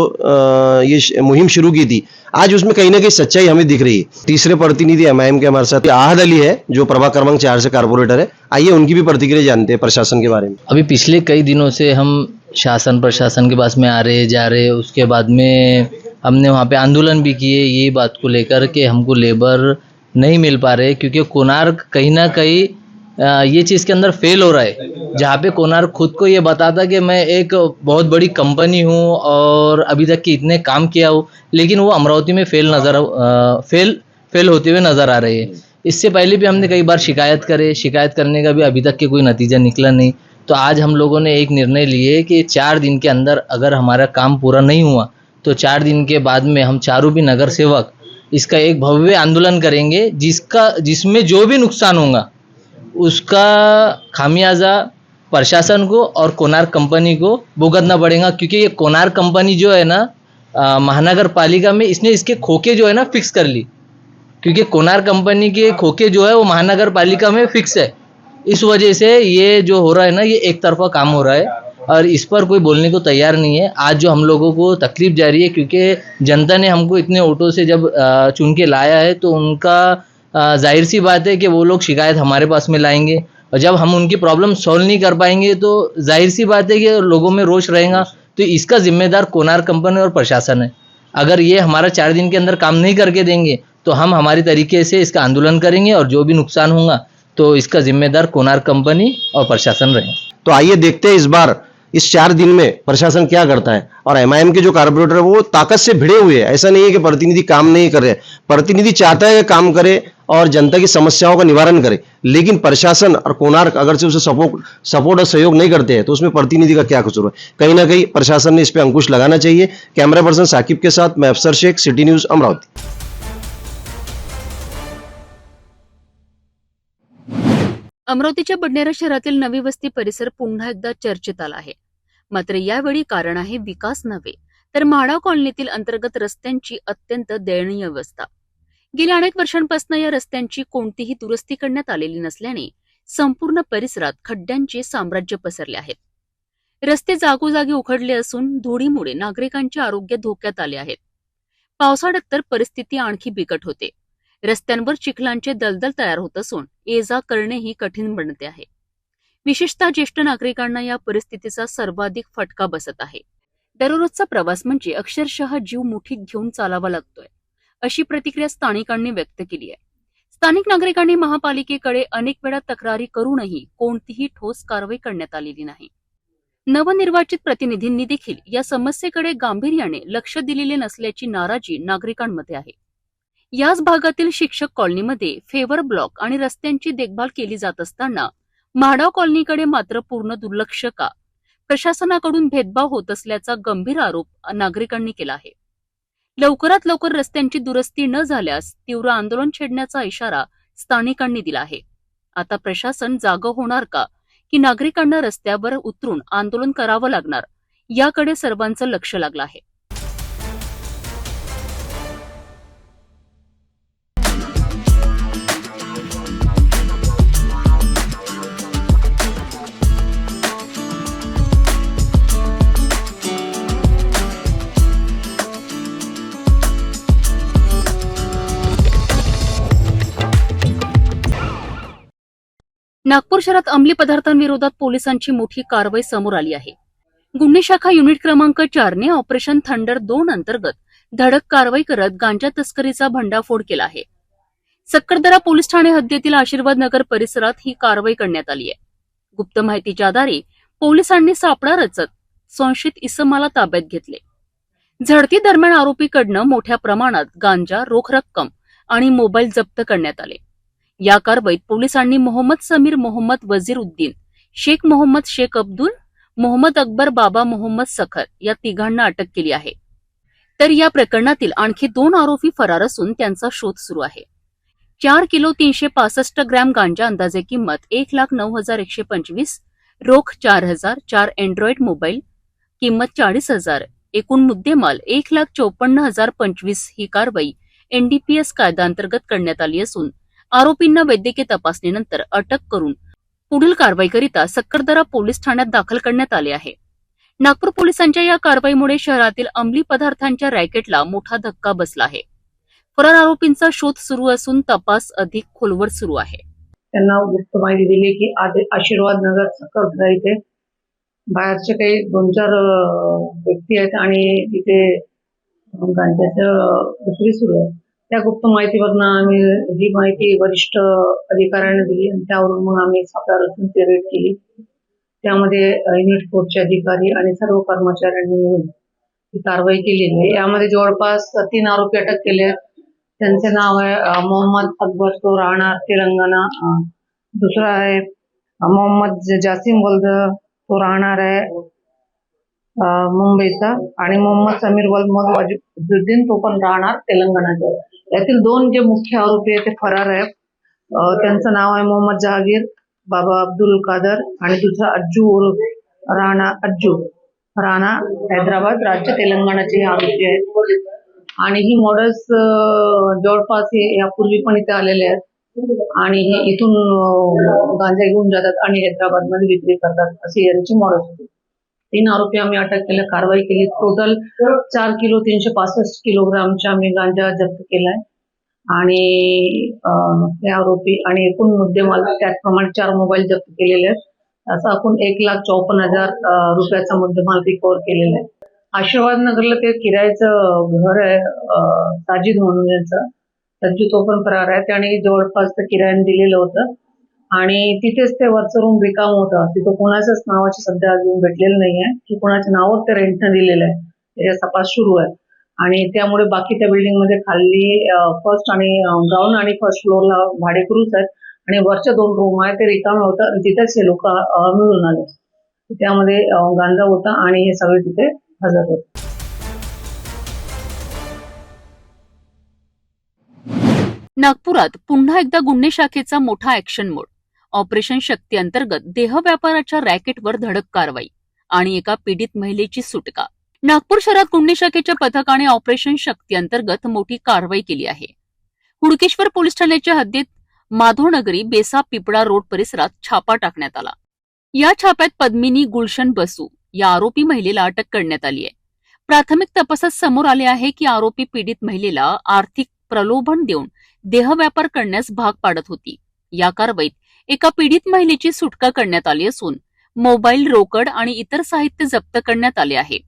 ये मुहिम शुरू की थी, आज उसमें कहीं ना कहीं सच्चाई हमें दिख रही है। तीसरे प्रतिनिधि एमआईएम के हमारे साथ आहद अली है जो प्रभाग क्रमांक 4 से कारपोरेटर है। आइए उनकी भी प्रतिक्रिया जानते हैं प्रशासन के बारे में। अभी पिछले कई दिनों से हम शासन प्रशासन के पास में आ रहे जा रहे, उसके बाद में हमने वहाँ पे आंदोलन भी किए ये बात को लेकर कि हमको लेबर नहीं मिल पा रहे, क्योंकि कोणार्क कहीं ना कहीं ये चीज़ के अंदर फेल हो रहा है। जहाँ पे कोणार्क खुद को ये बताता कि मैं एक बहुत बड़ी कंपनी हूँ और अभी तक के इतने काम किया हूँ, लेकिन वो अमरावती में फेल होते हुए नज़र आ रहे हैं। इससे पहले भी हमने कई बार शिकायत करने का भी अभी तक के कोई नतीजा निकला नहीं। तो आज हम लोगों ने एक निर्णय लिए कि 4 दिन के अंदर अगर हमारा काम पूरा नहीं हुआ तो 4 दिन के बाद में हम चारों भी नगर सेवक इसका एक भव्य आंदोलन करेंगे, जिसमें जो भी नुकसान होगा उसका खामियाजा प्रशासन को और कोणार्क कंपनी को भुगतना पड़ेगा। क्योंकि ये कोणार्क कंपनी जो है ना महानगर पालिका में इसने इसके खोखे जो है ना फिक्स कर ली, क्योंकि कोणार्क कंपनी के खोखे जो है वो महानगर पालिका में फिक्स है। इस वजह से ये जो हो रहा है ना ये एक तरफा काम हो रहा है और इस पर कोई बोलने को तैयार नहीं है। आज जो हम लोगों को तकलीफ जा रही है, क्योंकि जनता ने हमको इतने ऑटो से जब चुन के लाया है तो उनका जाहिर सी बात है कि वो लोग शिकायत हमारे पास में लाएंगे और जब हम उनकी प्रॉब्लम सॉल्व नहीं कर पाएंगे तो जाहिर सी बात है कि लोगों में रोष रहेगा। तो इसका जिम्मेदार कोणार्क कंपनी और प्रशासन है। अगर ये हमारा 4 दिन के अंदर काम नहीं करके देंगे तो हम हमारी तरीके से इसका आंदोलन करेंगे और जो भी नुकसान होगा तो इसका जिम्मेदार कोणार्क कंपनी और प्रशासन रहेगा। तो आइए देखते हैं इस बार इस 4 दिन में प्रशासन क्या करता है। और एमआईएम के जो कारपोरेटर है वो ताकत से भिड़े हुए हैं। ऐसा नहीं है कि प्रतिनिधि काम नहीं कर रहे, प्रतिनिधि चाहता है कि काम करे और जनता की समस्याओं का निवारण करे, लेकिन प्रशासन और कोणार्क अगर से उसे सपोर्ट और सहयोग नहीं करते हैं तो उसमें प्रतिनिधि का क्या कसूर है। कहीं ना कहीं प्रशासन ने इस पर अंकुश लगाना चाहिए। कैमरा पर्सन साकिब के साथ मैं अफसर शेख, सिटी न्यूज अमरावती। अमरावतीच्या बडनेरा शहरातील नवी वस्ती परिसर पुन्हा एकदा चर्चेत आला आहे। मात्र यावेळी कारण आहे विकास नव्हे तर म्हाडा कॉलनीतील अंतर्गत रस्त्यांची अत्यंत दयनीय अवस्था। गेल्या अनेक वर्षांपासून या रस्त्यांची कोणतीही दुरुस्ती करण्यात आलेली नसल्याने संपूर्ण परिसरात खड्ड्यांचे साम्राज्य पसरले आहेत। रस्ते जागोजागी उखडले असून धुळीमुळे नागरिकांचे आरोग्य धोक्यात आले आहेत। पावसाळ्यात तर परिस्थिती आणखी बिकट होते। रस्त्यांवर चिखलांचे दलदल तयार होत असून ये जा करणेही कठीण बनते आहे। विशेषतः ज्येष्ठ नागरिकांना या परिस्थितीचा सर्वाधिक फटका बसत आहे। दररोजचा प्रवास म्हणजे अक्षरशः जीव मुठीत घेऊन चालावा लागतोय, अशी प्रतिक्रिया स्थानिकांनी व्यक्त केली आहे। स्थानिक नागरिकांनी महापालिकेकडे अनेक वेळा तक्रारी करूनही कोणतीही ठोस कारवाई करण्यात आलेली नाही। नवनिर्वाचित प्रतिनिधींनी देखील या समस्येकडे गांभीर्याने लक्ष दिलेले नसल्याची नाराजी नागरिकांमध्ये आहे। याच भागातील शिक्षक कॉलनीमध्ये फेवर ब्लॉक आणि रस्त्यांची देखभाल केली जात असताना म्हाडा कॉलनीकडे मात्र पूर्ण दुर्लक्ष का? प्रशासनाकडून भेदभाव होत असल्याचा गंभीर आरोप नागरिकांनी केला आहे. लवकरात लवकर रस्त्यांची दुरुस्ती न झाल्यास तीव्र आंदोलन छेडण्याचा इशारा स्थानिकांनी दिला आहे. आता प्रशासन जागं होणार का, की नागरिकांना रस्त्यावर उतरून आंदोलन करावं लागणार, याकडे सर्वांचं लक्ष लागलं आहे. नागपूर शहरात अंमली पदार्थांविरोधात पोलिसांची मोठी कारवाई समोर आली आहे. गुन्हे शाखा युनिट क्रमांक 4 ने ऑपरेशन थंडर 2 अंतर्गत धडक कारवाई करत गांजा तस्करीचा भंडाफोड केला आहे. सक्करदरा पोलीस ठाणे हद्दीतील आशीर्वाद नगर परिसरात ही कारवाई करण्यात आली आहे. गुप्त माहितीच्या आधारे पोलिसांनी सापळा रचत संशयित इसमाला ताब्यात घेतले. झडती दरम्यान आरोपीकडनं मोठ्या प्रमाणात गांजा, रोख रक्कम आणि मोबाईल जप्त करण्यात आले. या कारवाईत पोलिसांनी मोहम्मद समीर, मोहम्मद वजीर उद्दीन, शेख मोहम्मद शेख अब्दुल, मोहम्मद अकबर, बाबा मोहम्मद सखर या तिघांना अटक केली आहे. तर या प्रकरणातील आणखी 2 आरोपी फरार असून त्यांचा शोध सुरू आहे. 4 किलो 365 ग्रॅम गांजा, अंदाजे किंमत 1,09,125, रोख 4,000, 4 अँड्रॉइड मोबाईल, किंमत 40,000, एकूण मुद्देमाल 1,54,025 ही कारवाई एनडीपीएस कायद्याअंतर्गत करण्यात आली असून आरोपींना वैद्यकीय तपासणीनंतर अटक करून पुढील कारवाईकरिता सक्करदरा पोलीस ठाण्यात दाखल करण्यात आले आहे. नागपूर पोलिसांच्या या कारवाईमुळे शहरातील अंमली पदार्थांच्या रॅकेटला मोठा धक्का बसला आहे. फरार आरोपींचा शोध सुरू असून तपास अधिक खोलवर सुरू आहे. त्यांना गुप्त माहिती दिली की आशीर्वाद नगर सक्करदरा इथे बाहेरचे काही 2-4 व्यक्ती आहेत आणि तिथे गांजाचं विक्री सुरू आहे. त्या गुप्त माहितीवरनं आम्ही ही माहिती वरिष्ठ अधिकाऱ्यांना दिली आणि त्यावरून मग आम्ही सापळा रचून ती रेड केली. त्यामध्ये युनिट 4चे अधिकारी आणि सर्व कर्मचाऱ्यांनी मिळून ही कारवाई केलेली आहे. यामध्ये जवळपास 3 आरोपी अटक केले आहेत. त्यांचे नाव आहे मोहम्मद अकबर, तो राहणार तेलंगणा. दुसरा आहे मोहम्मद जासिम वल्द, तो राहणार आहे मुंबईचा. आणि मोहम्मद समीर वल्द वजीरुद्दीन, तो पण राहणार तेलंगणाचा. यातील 2 जे मुख्य आरोपी आहेत ते फरार आहेत. त्यांचं नाव आहे मोहम्मद जहागीर, बाबा अब्दुल कादर आणि दुसरा अज्जू राणा हैदराबाद, राज्य तेलंगणाचे आरोपी आहेत. आणि ही मॉडेल्स जवळपास यापूर्वी पण इथे आलेले आहेत आणि हे इथून गांजा घेऊन जातात आणि हैदराबाद मध्ये विक्री करतात, अशी यांची मॉडेल्स होती. 3 आरोपी आम्ही अटक केले, कारवाई केली. टोटल 4 किलो 365 किलोग्रामचा आम्ही गांजा जप्त केलाय आणि हे आरोपी आणि एकूण मुद्देमाल त्याचप्रमाणे 4 मोबाईल जप्त केलेले आहेत. असं आपण 1,54,000 रुपयाचा मुद्देमाल रिकव्हर केलेला आहे. आशीर्वाद नगरला ते किरायचं घर आहे, साजिद म्हणून यांचं. सज्जू तो पण फरार आहे. त्याने जवळपास ते किरायाने दिलेलं होतं आणि तिथेच ते वरचं रूम रिकाम होतं. तिथं कोणाच्याच नावाची सध्या अजून भेटलेलं नाहीये की कोणाच्या नावावर ते रेंटनं दिलेलं आहे. त्याचा तपास सुरू आहे आणि त्यामुळे बाकी त्या बिल्डिंग मध्ये खाली फर्स्ट आणि ग्राउंड आणि फर्स्ट फ्लोअरला भाडेकरूच आहेत आणि वरच्या 2 रूम आहेत ते रिकाम होतं आणि तिथेच हे लोक मिळून आले. त्यामध्ये गांजा होता आणि हे सगळे तिथे हजर होते. नागपुरात पुन्हा एकदा गुन्हे शाखेचा मोठा ऍक्शन मोड. ऑपरेशन शक्ती अंतर्गत देह व्यापाराच्या रॅकेटवर धडक कारवाई आणि एका पीडित महिलेची सुटका. नागपूर शहरात गुन्हे शाखेच्या पथकाने ऑपरेशन शक्ती अंतर्गत मोठी कारवाई केली आहे. हुडकेश्वर पोलीस ठाण्याच्या हद्दीत माधवनगरी बेसा पिपळा रोड परिसरात छापा टाकण्यात आला. या छाप्यात पद्मिनी गुलशन बसू या आरोपी महिलेला अटक करण्यात आली आहे. प्राथमिक तपासात समोर आले आहे की आरोपी पीडित महिलेला आर्थिक प्रलोभन देऊन देह व्यापार करण्यास भाग पाडत होती. या कारवाईत एका पीडित महिलेची सुटका करण्यात आली असून मोबाईल, रोकड आणि इतर साहित्य जप्त करण्यात आले आहे.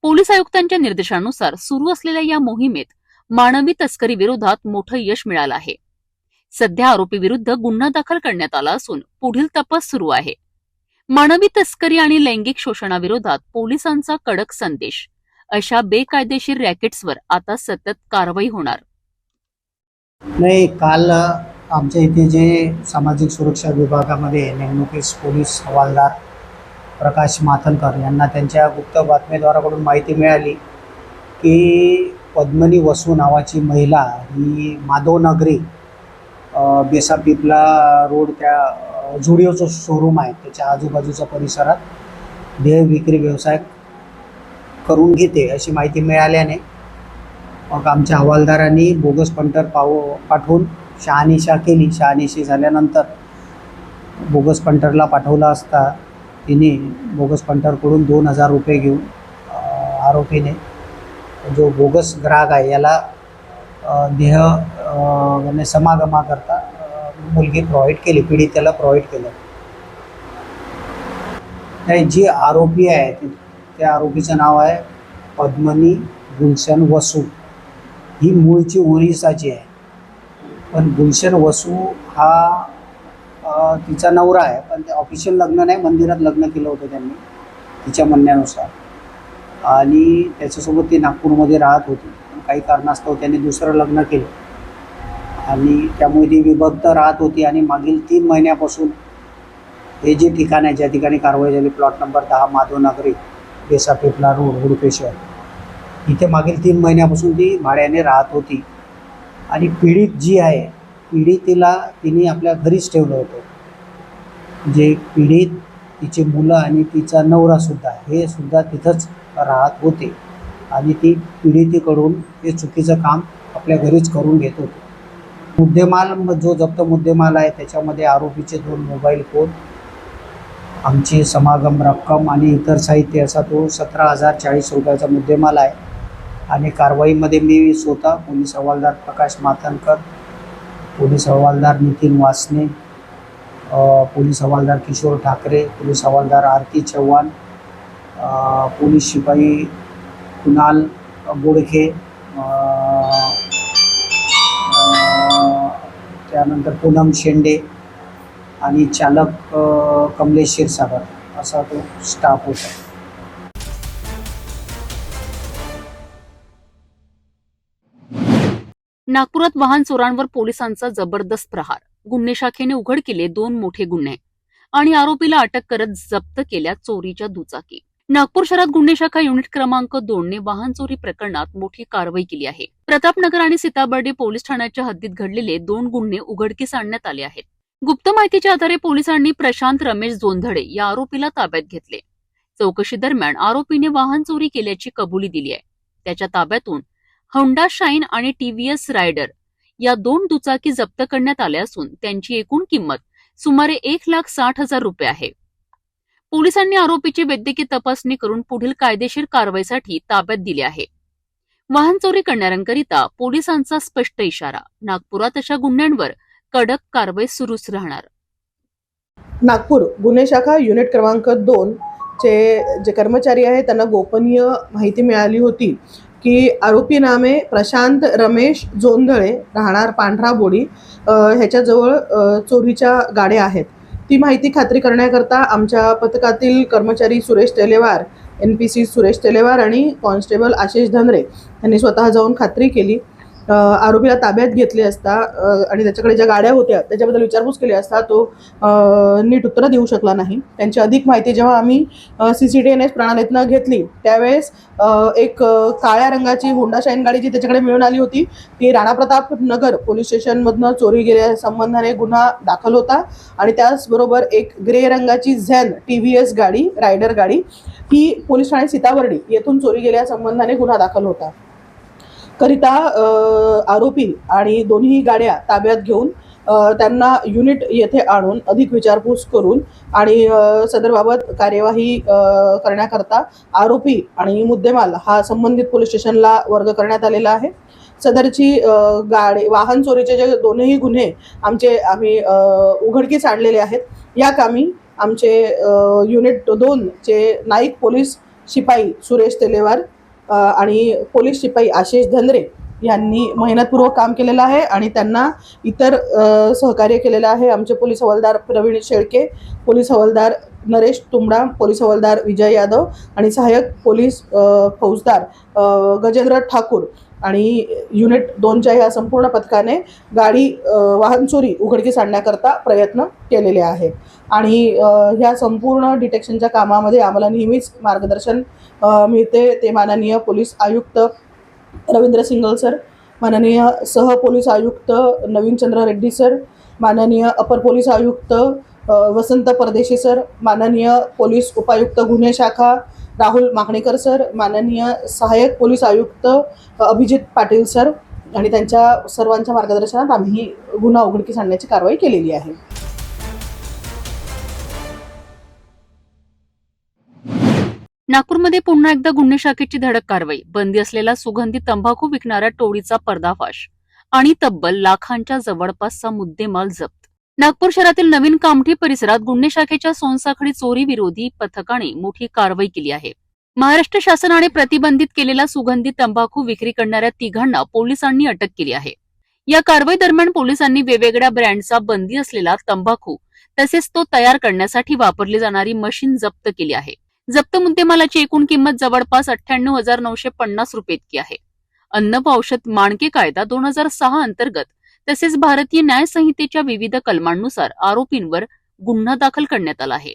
पोलीस आयुक्तांच्या निर्देशानुसार सुरू असलेल्या या मोहिमेत मानवी तस्करी विरोधात मोठं यश मिळालं आहे. सध्या आरोपी विरुद्ध गुन्हा दाखल करण्यात आला असून पुढील तपास सुरू आहे. मानवी तस्करी आणि लैंगिक शोषणाविरोधात पोलिसांचा कडक संदेश. अशा बेकायदेशीर रॅकेट्सवर आता सतत कारवाई होणार. नाही, काल आमच्या इथे जे सामाजिक सुरक्षा विभागामध्ये नेमणुकीस पोलीस हवालदार प्रकाश माथनकर यांना त्यांच्या गुप्त बातमीदाराकडून माहिती मिळाली की पद्मनी वसू नावाची महिला ही माधवनगरी बेसापिपला रोड त्या झुडिओचं शोरूम आहे त्याच्या आजूबाजूच्या परिसरात देह विक्री व्यवसाय करून घेते अशी माहिती मिळाल्याने मग आमच्या हवालदारांनी बोगस पंटर पाठवून शहानिशा केली. शहानिशी झाल्यानंतर बोगस पंटरला पाठवला असता तिने बोगस पंटरकडून 2000 रुपये घेऊन आरोपीने जो बोगस ग्राहक आहे याला देह समागमाकरता मुलगी प्रोव्हाइड केली, पीडितेला प्रोव्हाइड केलं. जी आरोपी आहे त्या आरोपीचं नाव आहे पद्मनी गुलशन वसू. ही मूळची ओरिसाची आहे, पण गुलशन वसू हा तिचा नवरा आहे, पण ते ऑफिशियल लग्न नाही, मंदिरात लग्न केलं होतं त्यांनी तिच्या म्हणण्यानुसार. आणि त्याच्यासोबत ती नागपूरमध्ये राहत होती. काही कारणास्तव त्यांनी दुसरं लग्न केलं आणि त्यामुळे ती विभक्त राहत होती. आणि मागील 3 महिन्यापासून हे जे ठिकाण आहे ज्या ठिकाणी कारवाई झाली, प्लॉट नंबर 10 माधवनगरी बेसापिपला रोड हुडपेश्वर, इथे मागील 3 महिन्यापासून ती भाड्याने राहत होती. आणि पीडित जी आहे पीडितेला तिने आपल्या घरीच ठेवलं होतं. जे पीडित तिचे मुलं आणि तिचा नवरासुद्धा हे सुद्धा तिथंच राहत होते आणि ती पीडितेकडून हे चुकीचं काम आपल्या घरीच करून घेत होते. मुद्देमाल जो जप्त मुद्देमाल आहे त्याच्यामध्ये आरोपीचे 2 मोबाईल फोन, आमची समागम रक्कम आणि इतर साहित्य असा तो 17,040 रुपयाचा मुद्देमाल आहे. आणि कारवाईमध्ये मी स्वतः पोलीस हवालदार प्रकाश माथनकर, पोलीस हवालदार नितीन वासने, पोलीस हवालदार किशोर ठाकरे, पोलीस हवालदार आरती चव्हाण, पोलीस शिपाई कुणाल बोडखे, त्यानंतर पूनम शेंडे आणि चालक कमलेश क्षीरसागर असा तो स्टाफ होता. नागपुरात वाहन चोरांवर पोलिसांचा जबरदस्त प्रहार. गुन्हे शाखेने उघड केले 2 मोठे गुन्हे आणि आरोपीला अटक करत जप्त केल्या चोरीच्या दुचाकी. नागपूर शहरात गुन्हे शाखा युनिट क्रमांक 2 ने वाहन चोरी प्रकरणात मोठी कारवाई केली आहे. प्रतापनगर आणि सीताबर्डी पोलीस ठाण्याच्या हद्दीत घडलेले 2 गुन्हे उघडकीस आणण्यात आले आहेत. गुप्त माहितीच्या आधारे पोलिसांनी प्रशांत रमेश जोंधळे या आरोपीला ताब्यात घेतले. चौकशी दरम्यान आरोपीने वाहन चोरी केल्याची कबुली दिली आहे. त्याच्या ताब्यातून होंडा शाईन आणि टीव्हीएस रायडर या 2 दुचाकी जप्त करण्यात आल्या असून त्यांची एकूण किंमत सुमारे 1,60,000 रुपये आहे. पोलिसांनी आरोपीची वैद्यकीय तपासणी करून पुढील कायदेशीर कारवाईसाठी ताब्यात दिले आहे. वाहन चोरी करणाऱ्यांकरिता पोलिसांचा स्पष्ट इशारा. नागपुरात अशा गुन्ह्यांवर कडक कारवाई सुरूच राहणार. नागपूर गुन्हे शाखा युनिट क्रमांक 2 चे जे कर्मचारी आहेत त्यांना गोपनीय माहिती मिळाली होती की आरोपी नामे प्रशांत रमेश जोंधळे राहणार पांढरा बोडी ह्याच्याजवळ चोरीच्या गाड्या आहेत. ती माहिती खात्री करण्याकरता आमच्या पथकातील कर्मचारी सुरेश तेलेवार, NPC सुरेश तेलेवार आणि कॉन्स्टेबल आशिष धनरे यांनी स्वतः जाऊन खात्री केली. आरोपीला ताब्यात घेतले असता आणि त्याच्याकडे ज्या गाड्या होत्या त्याच्याबद्दल विचारपूस केली असता तो नीट उत्तरं देऊ शकला नाही. त्यांची अधिक माहिती जेव्हा आम्ही CCTNS प्रणालीतनं घेतली त्यावेळेस एक काळ्या रंगाची होंडा शाईन गाडी जी त्याच्याकडे मिळून आली होती ती राणाप्रताप नगर पोलीस स्टेशनमधनं चोरी गेल्या संबंधाने गुन्हा दाखल होता. आणि त्याचबरोबर एक ग्रे रंगाची झॅन TVS गाडी रायडर गाडी ही पोलीस ठाणे सीताबर्डी येथून चोरी गेल्या संबंधाने गुन्हा दाखल होता. करिता आरोपी आणि दोन्ही गाड्या ताब्यात घेऊन त्यांना युनिट येथे आणून अधिक विचारपूस करून आणि सदरबाबत कार्यवाही करण्याकरता आरोपी आणि मुद्देमाल हा संबंधित पोलीस स्टेशनला वर्ग करण्यात आलेला आहे. सदरची गाडी वाहन चोरीचे जे 2ही गुन्हे आम्ही उघडकीस आणलेले आहेत. या कामी आमचे युनिट 2 चे नाईक पोलीस शिपाई सुरेश तेलेवार आणि पोलीस शिपाई आशिष धनरे यांनी मेहनतपूर्वक काम केलेलं आहे आणि त्यांना इतर सहकार्य केलेलं आहे. आमचे पोलीस हवालदार प्रवीण शेळके, पोलीस हवालदार नरेश तुंबडा, पोलीस हवालदार विजय यादव आणि सहाय्यक पोलीस फौजदार गजेंद्र ठाकूर आणि युनिट 2च्या ह्या संपूर्ण पथकाने वाहन चोरी उघडकीस आणण्याकरता प्रयत्न केलेले आहेत. आणि ह्या संपूर्ण डिटेक्शनच्या कामामध्ये आम्हाला नेहमीच मार्गदर्शन मिळते ते माननीय पोलीस आयुक्त रवींद्र सिंगल सर, माननीय सह पोलीस आयुक्त नवीनचंद्र रेड्डी सर, माननीय अपर पोलीस आयुक्त वसंत परदेशी सर, माननीय पोलीस उपायुक्त गुन्हे शाखा राहुल माकणेकर सर, माननीय सहाय्यक पोलीस आयुक्त अभिजित पाटील सर आणि त्यांच्या सर्वांच्या मार्गदर्शनात आम्ही ही गुन्हा उघडकीस आणण्याची कारवाई केलेली आहे. नागपूरमध्ये पुन्हा एकदा गुन्हे शाखेची धडक कारवाई. बंदी असलेला सुगंधी तंबाखू विकणाऱ्या टोळीचा पर्दाफाश आणि तब्बल लाखांच्या जवळपासचा मुद्देमाल जप्त. नागपूर शहरातील नवीन कामठी परिसरात गुन्हे शाखेच्या सोनसाखळी चोरी विरोधी पथकाने मोठी कारवाई केली आहे. महाराष्ट्र शासनाने प्रतिबंधित केलेला सुगंधी तंबाखू विक्री करणाऱ्या तिघांना पोलिसांनी अटक केली आहे. या कारवाई दरम्यान पोलिसांनी वेगवेगळ्या ब्रँडचा बंदी असलेला तंबाखू तसेच तो तयार करण्यासाठी वापरली जाणारी मशीन जप्त केली आहे. जप्त मुद्देमालाची एकूण किंमत जवळपास 98,950 रुपये इतकी आहे. अन्न व औषध मानके कायदा 2006 अंतर्गत तसेच भारतीय न्याय संहितेच्या विविध कलमांनुसार आरोपींवर गुन्हा दाखल करण्यात आला आहे.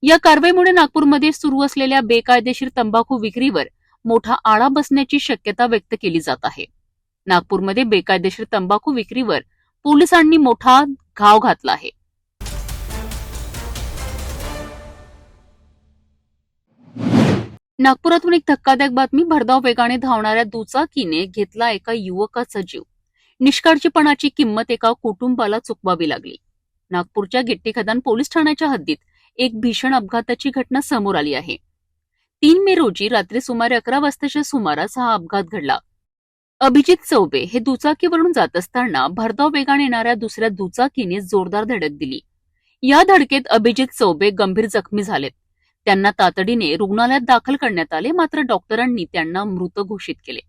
या कारवाईमुळे नागपूरमध्ये सुरू असलेल्या बेकायदेशीर तंबाखू विक्रीवर मोठा आळा बसण्याची शक्यता व्यक्त केली जात आहे. नागपूरमध्ये बेकायदेशीर तंबाखू विक्रीवर पोलिसांनी मोठा घाव घातला आहे. नागपुरातून एक धक्कादायक बातमी. भरधाव वेगाने धावणाऱ्या दुचाकीने घेतला एका युवकाचा जीव. निष्काळजीपणाची किंमत एका कुटुंबाला चुकवावी लागली. नागपूरच्या गिट्टी खदान पोलीस ठाण्याच्या हद्दीत एक भीषण अपघाताची घटना समोर आली आहे. 3 मे रोजी रात्री सुमारे 11 वाजताच्या सुमारास हा अपघात घडला. अभिजित चौबे हे दुचाकीवरून जात असताना भरधाव वेगाने येणाऱ्या दुसऱ्या दुचाकीने जोरदार धडक दिली. या धडकेत अभिजित चौबे गंभीर जखमी झालेत. त्यांना तातडीने रुग्णालयात दाखल करण्यात आले, मात्र डॉक्टरांनी त्यांना मृत घोषित केले.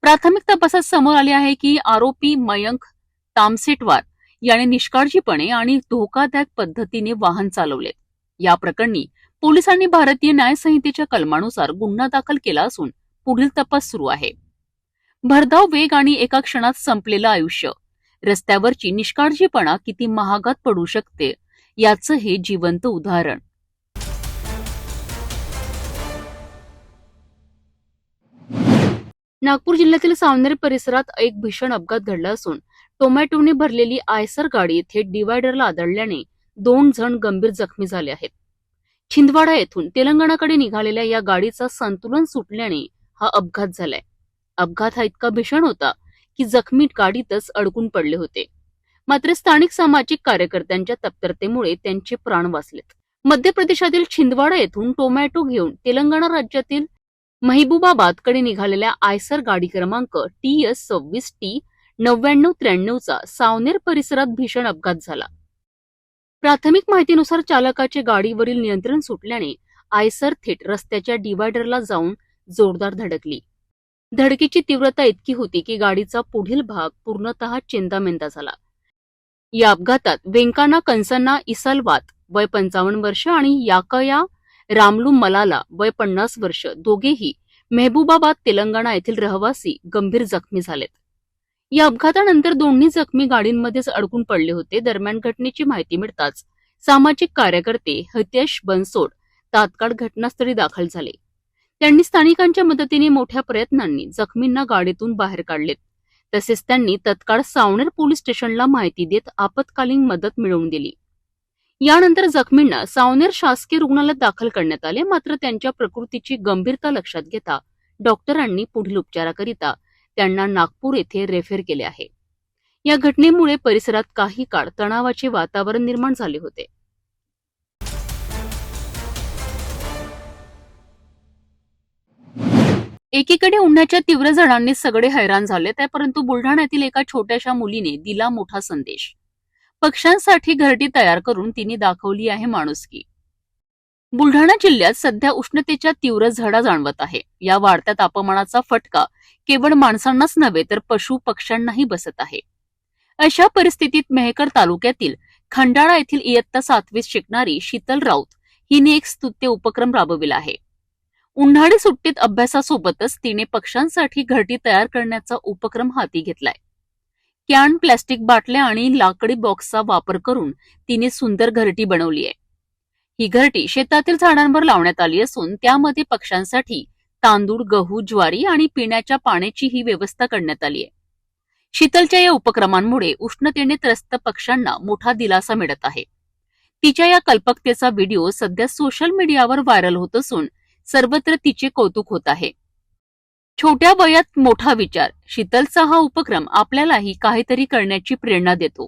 प्राथमिक तपासात समोर आले आहे की आरोपी मयंक तामसेटवार याने निष्काळजीपणे आणि धोकादायक पद्धतीने वाहन चालवले. या प्रकरणी पोलिसांनी भारतीय न्याय संहितेच्या कलमानुसार गुन्हा दाखल केला असून पुढील तपास सुरू आहे. भरधाव वेग आणि एका क्षणात संपलेलं आयुष्य, रस्त्यावरची निष्काळजीपणा किती महागात पडू शकते याचं हे जिवंत उदाहरण. नागपूर जिल्ह्यातील सावनेर परिसरात एक भीषण अपघात घडला असून टोमॅटोने भरलेली आयसर गाडी थेट डिवायडरला आदळल्याने 2 जण गंभीर जखमी झाले आहेत. छिंदवाडा येथून तेलंगणाकडे निघालेल्या या गाडीचा संतुलन सुटल्याने हा अपघात झालाय. अपघात हा इतका भीषण होता की जखमी गाडीतच अडकून पडले होते. मात्र स्थानिक सामाजिक कार्यकर्त्यांच्या तत्परतेमुळे त्यांचे प्राण वाचलेत. मध्य प्रदेशातील छिंदवाडा येथून टोमॅटो घेऊन तेलंगणा राज्यातील महबूबाबादकडे निघालेल्या आयसर गाडी क्रमांक TS26T9993चा सावनेर परिसरात भीषण अपघात झाला. प्राथमिक माहितीनुसार चालकाचे गाडीवरील नियंत्रण सुटल्याने आयसर थेट रस्त्याच्या डिवायडरला जाऊन जोरदार धडकली. धडकेची तीव्रता इतकी होती की गाडीचा पुढील भाग पूर्णतः चेंदामेंदा झाला. या अपघातात वेंकाना कंसन्ना इसालवात वय 55 वर्ष आणि याकया रामलू मलाला वय 50 वर्ष दोघेही महबूबाबाद तेलंगणा येथील रहिवासी गंभीर जखमी झालेत. या अपघातानंतर दोन्ही जखमी गाडींमध्येच अडकून पडले होते. दरम्यान घटनेची माहिती मिळताच सामाजिक कार्यकर्ते हितेश बनसोड तात्काळ घटनास्थळी दाखल झाले. त्यांनी स्थानिकांच्या मदतीने मोठ्या प्रयत्नांनी जखमींना गाडीतून बाहेर काढलेत. तसेच त्यांनी तत्काळ सावनेर पोलीस स्टेशनला माहिती देत आपत्कालीन मदत मिळवून दिली. यानंतर जखमींना सावनेर शासकीय रुग्णालयात दाखल करण्यात आले. मात्र त्यांच्या प्रकृतीची गंभीरता लक्षात घेता डॉक्टरांनी पुढील उपचाराकरिता त्यांना नागपूर येथे रेफर केले आहे. या घटनेमुळे परिसरात काही काळ तणावाचे वातावरण निर्माण झाले होते. एकीकडे उन्हाच्या तीव्र झळांनी सगळे हैराण झाले, परंतु बुलढाण्यातील एका छोट्याशा मुलीने दिला मोठा संदेश. पक्ष्यांसाठी घरटी तयार करून तिने दाखवली आहे माणुसकी. बुलढाणा जिल्ह्यात सध्या उष्णतेच्या तीव्र झळा जाणवत आहे. या वाढत्या तापमानाचा फटका केवळ माणसांनाच नव्हे तर पशु पक्ष्यांनाही बसत आहे. अशा परिस्थितीत मेहकर तालुक्यातील खंडाळा येथील इयत्ता 7वीत शिकणारी शीतल राऊत हिने एक स्तुत्य उपक्रम राबविला आहे. उन्हाळी सुट्टीत अभ्यासासोबतच तिने पक्ष्यांसाठी घरटी तयार करण्याचा उपक्रम हाती घेतलाय. कॅन, प्लास्टिक बाटल्या आणि लाकडी बॉक्सचा वापर करून तिने सुंदर घरटी बनवली आहे. ही घरटी शेतातील झाडांवर लावण्यात आली असून त्यामध्ये पक्ष्यांसाठी तांदूळ, गहू, ज्वारी आणि पिण्याच्या पाण्याची ही व्यवस्था करण्यात आली आहे. शीतलच्या या उपक्रमांमुळे उष्णतेने त्रस्त पक्ष्यांना मोठा दिलासा मिळत आहे. तिच्या या कल्पकतेचा व्हिडिओ सध्या सोशल मीडियावर व्हायरल होत असून सर्वत्र तिचे कौतुक होत आहे. छोट्या वयात मोठा विचार, शीतलचा हा उपक्रम आपल्यालाही काहीतरी करण्याची प्रेरणा देतो.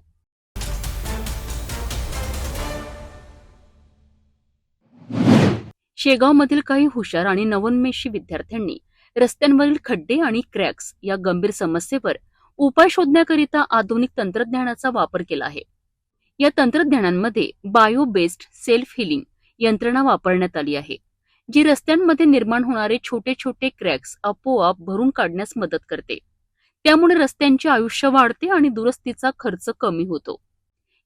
शेगावमधील काही हुशार आणि नवोन्मेषी विद्यार्थ्यांनी रस्त्यांवरील खड्डे आणि क्रॅक्स या गंभीर समस्येवर उपाय शोधण्याकरिता आधुनिक तंत्रज्ञानाचा वापर केला आहे. या तंत्रज्ञानांमध्ये बायो बेस्ड सेल्फ हिलिंग यंत्रणा वापरण्यात आली आहे, जी रस्त्यांमध्ये निर्माण होणारे छोटे छोटे क्रॅक्स आपोआप भरून काढण्यास मदत करते. त्यामुळे रस्त्यांचे आयुष्य वाढते आणि दुरुस्तीचा खर्च कमी होतो.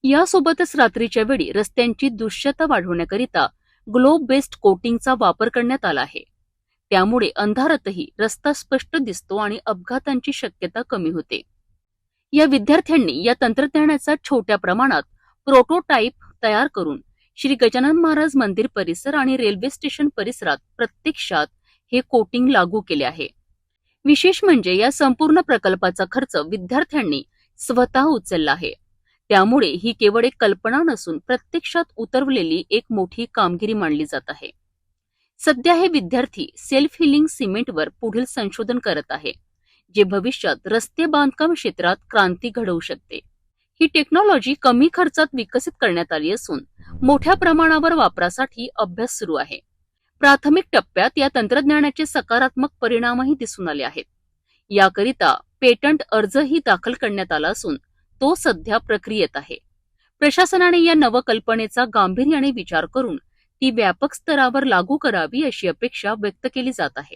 यासोबतच रात्रीच्या वेळी रस्त्यांची दृश्यता वाढवण्याकरिता ग्लो बेस्ड कोटिंगचा वापर करण्यात आला आहे. त्यामुळे अंधारातही रस्ता स्पष्ट दिसतो आणि अपघातांची शक्यता कमी होते. या विद्यार्थ्यांनी या तंत्रज्ञानाचा छोट्या प्रमाणात प्रोटोटाइप तयार करून श्री गजानन महाराज मंदिर परिसर आणि रेल्वे स्टेशन परिसरात प्रत्यक्षात हे कोटिंग लागू केले आहे. विशेष म्हणजे या संपूर्ण प्रकल्पाचा खर्च विद्यार्थ्यांनी स्वतः उचलला आहे. त्यामुळे ही केवळ एक कल्पना नसून प्रत्यक्षात उतरवलेली एक मोठी कामगिरी मानली जात आहे. सध्या हे विद्यार्थी सेल्फ हिलिंग सिमेंटवर पुढील संशोधन करत आहे, जे भविष्यात रस्ते बांधकाम क्षेत्रात क्रांती घडवू शकते. ही टेक्नॉलॉजी कमी खर्चात विकसित करण्यात आली असून मोठ्या प्रमाणावर वापरासाठी अभ्यास सुरू आहे. प्राथमिक टप्प्यात या तंत्रज्ञानाचे सकारात्मक परिणामही दिसून आले आहेत. याकरिता पेटंट अर्जही दाखल करण्यात आला असून तो सध्या प्रक्रियेत आहे. प्रशासनाने या नवकल्पनेचा गांभीर्याने विचार करून ती व्यापक स्तरावर लागू करावी अशी अपेक्षा व्यक्त केली जात आहे.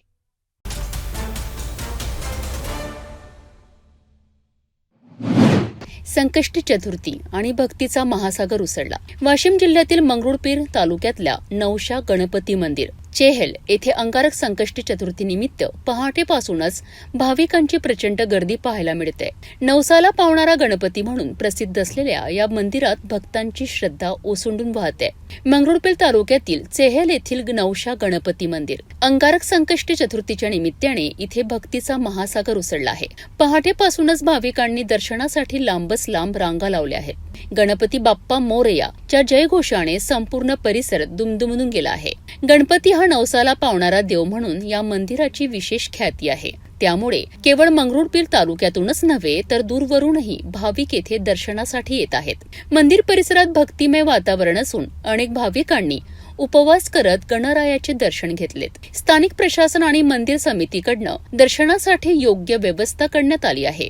संकष्टी चतुर्थी आणि भक्तीचा महासागर उसळला. वाशिम जिल्ह्यातील मंगरुळपीर तालुक्यातल्या नवशा गणपती मंदिर चेहेल येथे अंगारक संकष्टी चतुर्थी निमित्त पहाटेपासूनच भाविकांची प्रचंड गर्दी पाहायला मिळते. नवसाला पावणारा गणपती म्हणून प्रसिद्ध असलेल्या या मंदिरात भक्तांची श्रद्धा ओसंडून वाहते. मंगरुळपीर तालुक्यातील चेहेल येथील नवशा गणपती मंदिर अंगारक संकष्टी चतुर्थीच्या निमित्ताने इथे भक्तीचा महासागर उसळला आहे. पहाटेपासूनच भाविकांनी दर्शनासाठी लांबच लांब रांगा लावल्या आहेत. गणपती बाप्पा मोरया च्या जयघोषाने संपूर्ण परिसर दुमदुमून गेला आहे. गणपती हा नवसाला पावणारा देव म्हणून या मंदिराची विशेष ख्याती आहे. त्यामुळे केवळ मंगरुळपीर तालुक्यातूनच नव्हे तर दूरवरूनही भाविक येथे दर्शनासाठी येत आहेत. मंदिर परिसरात भक्तिमय वातावरण असून अनेक भाविकांनी उपवास करत गणरायाचे दर्शन घेतलेत. स्थानिक प्रशासन आणि मंदिर समितीकडनं दर्शनासाठी योग्य व्यवस्था करण्यात आली आहे,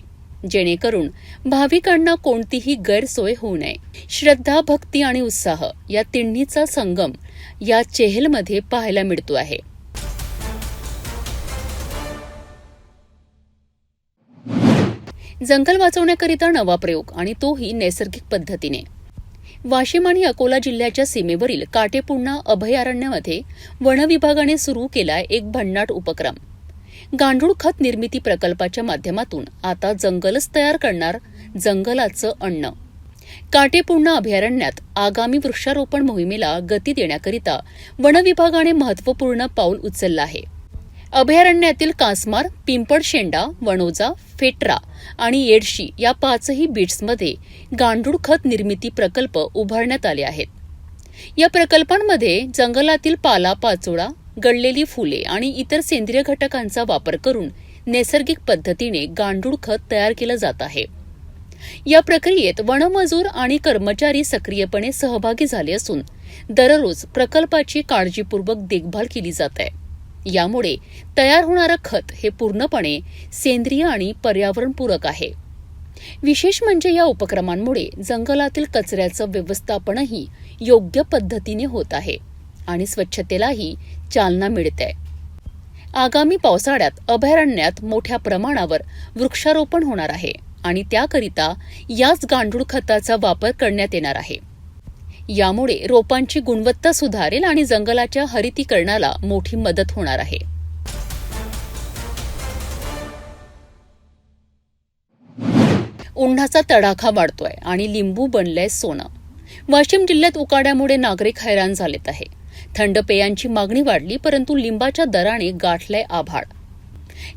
जेणेकरून भाविकांना कोणतीही गैरसोय होऊ नये. श्रद्धा, भक्ती आणि उत्साह या तिन्हीचा संगम या चेहेलमध्ये पाहायला मिळतो आहे. जंगल वाचवण्याकरिता नवा प्रयोग आणि तोही नैसर्गिक पद्धतीने. वाशिम आणि अकोला जिल्ह्याच्या सीमेवरील काटेपूर्णा अभयारण्यामध्ये वन विभागाने सुरू केलाय एक भन्नाट उपक्रम. गांडूळ खत निर्मिती प्रकल्पाच्या माध्यमातून आता जंगलच तयार करणार जंगलाचं अन्न. काटेपूर्णा अभयारण्यात आगामी वृक्षारोपण मोहिमेला गती देण्याकरिता वन विभागाने महत्त्वपूर्ण पाऊल उचललं आहे. अभयारण्यातील कासमार, पिंपळशेंडा, वणोजा, फेट्रा आणि येडशी या 5ही बीट्समध्ये गांडूळ खत निर्मिती प्रकल्प उभारण्यात आले आहेत. या प्रकल्पांमध्ये जंगलातील पालापाचोळा, गळलेली फुले आणि इतर सेंद्रिय घटकांचा वापर करून नैसर्गिक पद्धतीने गांडूळ खत तयार केलं जात आहे. या प्रक्रियेत वनमजूर आणि कर्मचारी सक्रियपणे सहभागी झाले असून दररोज प्रकल्पाची काळजीपूर्वक देखभाल केली जात आहे. यामुळे तयार होणारं खत हे पूर्णपणे सेंद्रिय आणि पर्यावरणपूरक आहे. विशेष म्हणजे या उपक्रमांमुळे जंगलातील कचऱ्याचं व्यवस्थापनही योग्य पद्धतीने होत आहे आणि स्वच्छतेलाही चालना मिळते. आगामी पावसाळ्यात अभयारण्यात मोठ्या प्रमाणावर वृक्षारोपण होणार आहे आणि त्याकरिता याच गांडूळ खताचा वापर करण्यात येणार आहे. यामुळे रोपांची गुणवत्ता सुधारेल आणि जंगलाच्या हरितीकरणाला मोठी मदत होणार आहे. उन्हाचा तडाखा वाढतोय आणि लिंबू बनलंय सोनं. वाशिम जिल्ह्यात उकाड्यामुळे नागरिक हैराण झालेत आहे. थंड पेयांची मागणी वाढली, परंतु लिंबाच्या दराने गाठलंय आभाळ.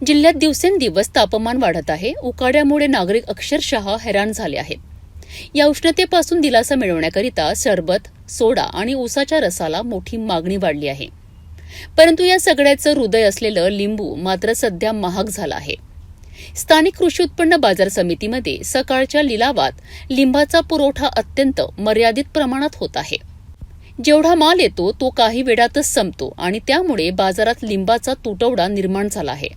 जिल्ह्यात दिवसेंदिवस तापमान वाढत आहे. उकाड्यामुळे नागरिक अक्षरशः हैराण झाले आहेत. या उष्णतेपासून दिलासा मिळवण्याकरिता सरबत, सोडा आणि ऊसाच्या रसाला मोठी मागणी वाढली आहे. परंतु या सगळ्याचं हृदय असलेलं लिंबू मात्र सध्या महाग झालं आहे. स्थानिक कृषी उत्पन्न बाजार समितीमध्ये सकाळच्या लिलावात लिंबाचा पुरवठा अत्यंत मर्यादित प्रमाणात होत आहे. जेवढा माल येतो तो काही वेळातच संपतो आणि त्यामुळे बाजारात लिंबाचा तुटवडा निर्माण झाला आहे.